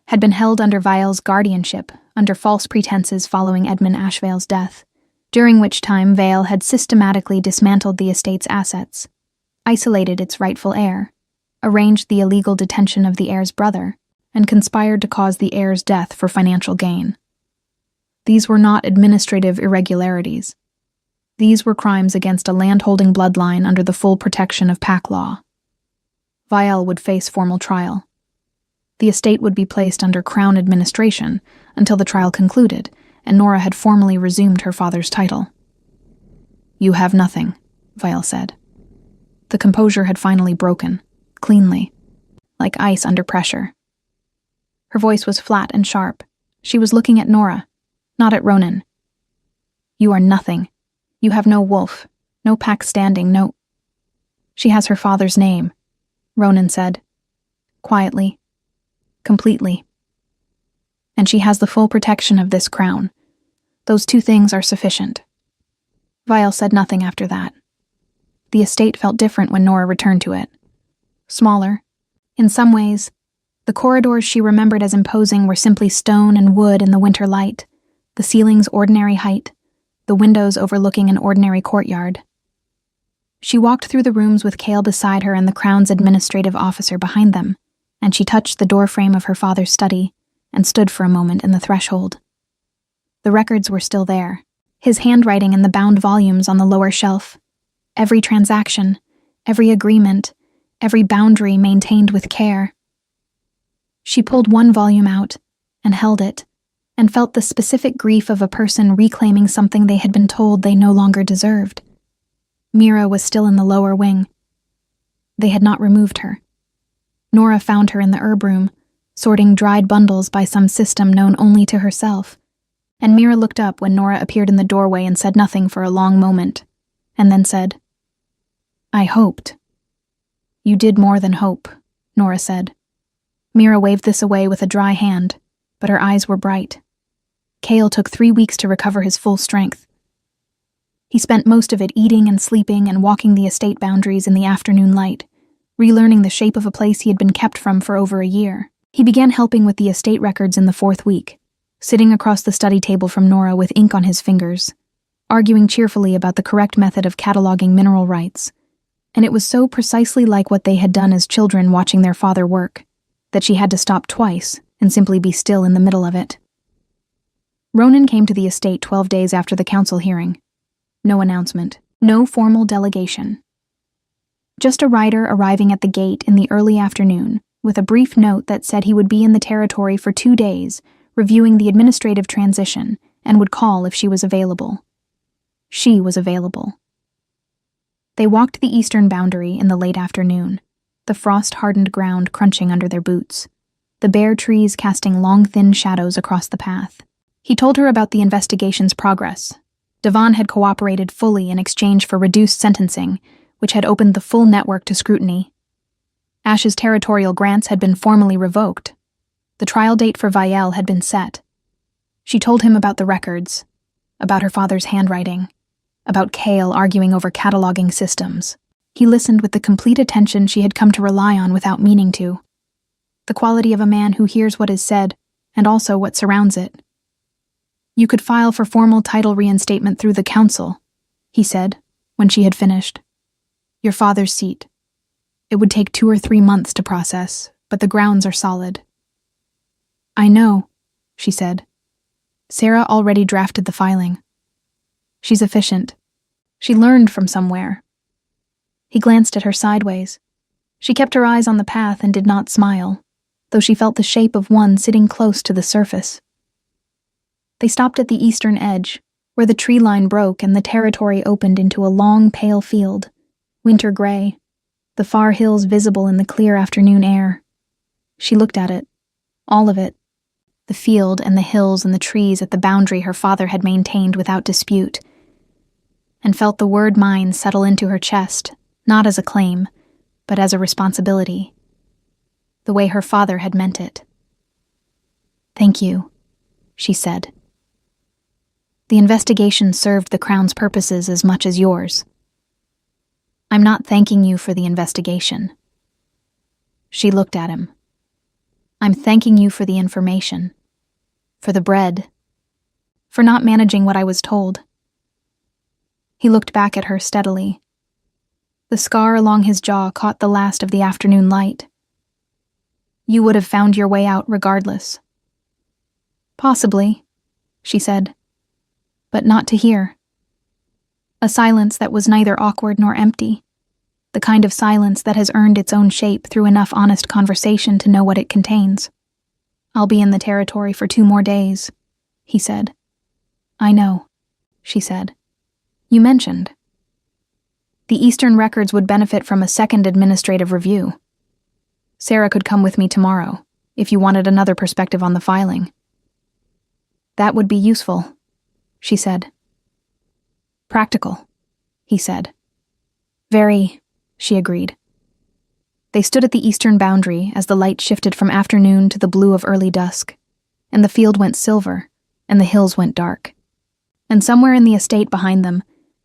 had been held under Vielle's guardianship under false pretenses following Edmund Ashevale's death, during which time Vale had systematically dismantled the estate's assets, isolated its rightful heir, arranged the illegal detention of the heir's brother, and conspired to cause the heir's death for financial gain. These were not administrative irregularities. These were crimes against a landholding bloodline under the full protection of pack law. Vial would face formal trial. The estate would be placed under Crown administration until the trial concluded and Nora had formally resumed her father's title. "You have nothing," Vial said. The composure had finally broken, cleanly, like ice under pressure. Her voice was flat and sharp. She was looking at Nora, not at Ronan. "You are nothing. You have no wolf, no pack standing, no—" "She has her father's name," Ronan said, quietly, completely. "And she has the full protection of this crown. Those two things are sufficient." Vial said nothing after that. The estate felt different when Nora returned to it. Smaller. In some ways, the corridors she remembered as imposing were simply stone and wood in the winter light, the ceiling's ordinary height, the windows overlooking an ordinary courtyard. She walked through the rooms with Cale beside her and the Crown's administrative officer behind them, and she touched the doorframe of her father's study and stood for a moment in the threshold. The records were still there, his handwriting in the bound volumes on the lower shelf. Every transaction, every agreement, every boundary maintained with care. She pulled one volume out and held it, and felt the specific grief of a person reclaiming something they had been told they no longer deserved. Mira was still in the lower wing. They had not removed her. Nora found her in the herb room, sorting dried bundles by some system known only to herself, and Mira looked up when Nora appeared in the doorway and said nothing for a long moment, and then said, "I hoped." "You did more than hope," Nora said. Mira waved this away with a dry hand, but her eyes were bright. Cale took 3 weeks to recover his full strength. He spent most of it eating and sleeping and walking the estate boundaries in the afternoon light, relearning the shape of a place he had been kept from for over a year. He began helping with the estate records in the 4th week, sitting across the study table from Nora with ink on his fingers, arguing cheerfully about the correct method of cataloging mineral rights. And it was so precisely like what they had done as children watching their father work, that she had to stop twice and simply be still in the middle of it. Ronan came to the estate 12 days after the council hearing. No announcement, no formal delegation. Just a rider arriving at the gate in the early afternoon, with a brief note that said he would be in the territory for 2 days, reviewing the administrative transition, and would call if she was available. She was available. They walked the eastern boundary in the late afternoon, the frost-hardened ground crunching under their boots, the bare trees casting long, thin shadows across the path. He told her about the investigation's progress. Devon had cooperated fully in exchange for reduced sentencing, which had opened the full network to scrutiny. Ash's territorial grants had been formally revoked. The trial date for Vial had been set. She told him about the records, about her father's handwriting, about Cale arguing over cataloging systems. He listened with the complete attention she had come to rely on without meaning to. The quality of a man who hears what is said, and also what surrounds it. "You could file for formal title reinstatement through the council," he said, when she had finished. "Your father's seat. It would take 2 or 3 months to process, but the grounds are solid." "I know," she said. "Sarah already drafted the filing. She's efficient. She learned from somewhere." He glanced at her sideways. She kept her eyes on the path and did not smile, though she felt the shape of one sitting close to the surface. They stopped at the eastern edge, where the tree line broke and the territory opened into a long, pale field, winter gray, the far hills visible in the clear afternoon air. She looked at it, all of it, the field and the hills and the trees at the boundary her father had maintained without dispute, and felt the word mine settle into her chest, not as a claim, but as a responsibility, the way her father had meant it. "Thank you," she said. "The investigation served the Crown's purposes as much as yours. I'm not thanking you for the investigation." She looked at him. "I'm thanking you for the information, for the bread, for not managing what I was told. He looked back at her steadily. The scar along his jaw caught the last of the afternoon light. You would have found your way out regardless. Possibly, she said, but not to hear. A silence that was neither awkward nor empty, the kind of silence that has earned its own shape through enough honest conversation to know what it contains. I'll be in the territory for 2 more days, he said. I know, she said. You mentioned. The Eastern records would benefit from a second administrative review. Sarah could come with me tomorrow, if you wanted another perspective on the filing. That would be useful, she said. Practical, he said. Very, she agreed. They stood at the eastern boundary as the light shifted from afternoon to the blue of early dusk, and the field went silver, and the hills went dark. And somewhere in the estate behind them,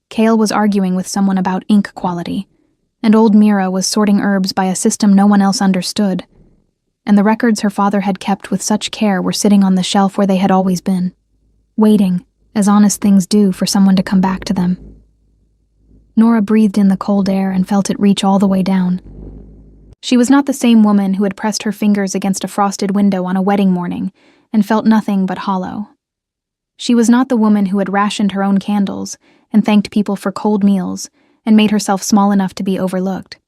Cale was arguing with someone about ink quality, and old Mira was sorting herbs by a system no one else understood, and the records her father had kept with such care were sitting on the shelf where they had always been, waiting, as honest things do, for someone to come back to them. Nora breathed in the cold air and felt it reach all the way down. She was not the same woman who had pressed her fingers against a frosted window on a wedding morning and felt nothing but hollow. She was not the woman who had rationed her own candles and thanked people for cold meals and made herself small enough to be overlooked.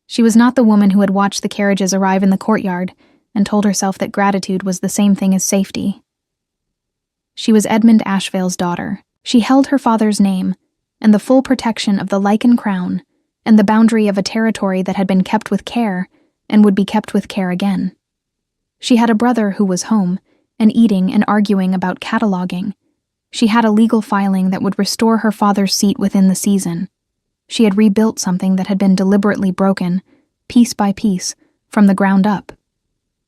She was not the woman who had watched the carriages arrive in the courtyard and told herself that gratitude was the same thing as safety. She was Edmund Ashvale's daughter. She held her father's name and the full protection of the Lycan crown and the boundary of a territory that had been kept with care and would be kept with care again. She had a brother who was home and eating and arguing about cataloging. She had a legal filing that would restore her father's seat within the season. She had rebuilt something that had been deliberately broken, piece by piece, from the ground up.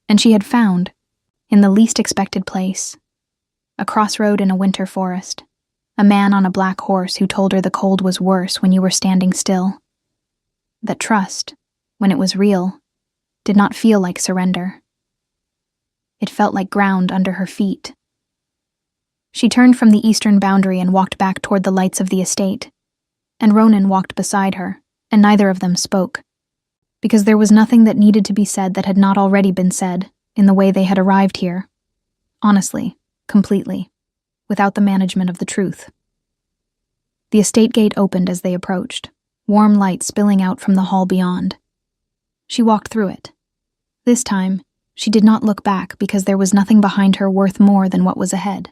And she had found, in the least expected place, a crossroad in a winter forest, a man on a black horse who told her the cold was worse when you were standing still. That trust, when it was real, did not feel like surrender. It felt like ground under her feet. She turned from the eastern boundary and walked back toward the lights of the estate, and Ronan walked beside her, and neither of them spoke, because there was nothing that needed to be said that had not already been said in the way they had arrived here, honestly, completely, without the management of the truth. The estate gate opened as they approached, warm light spilling out from the hall beyond. She walked through it. This time, she did not look back because there was nothing behind her worth more than what was ahead.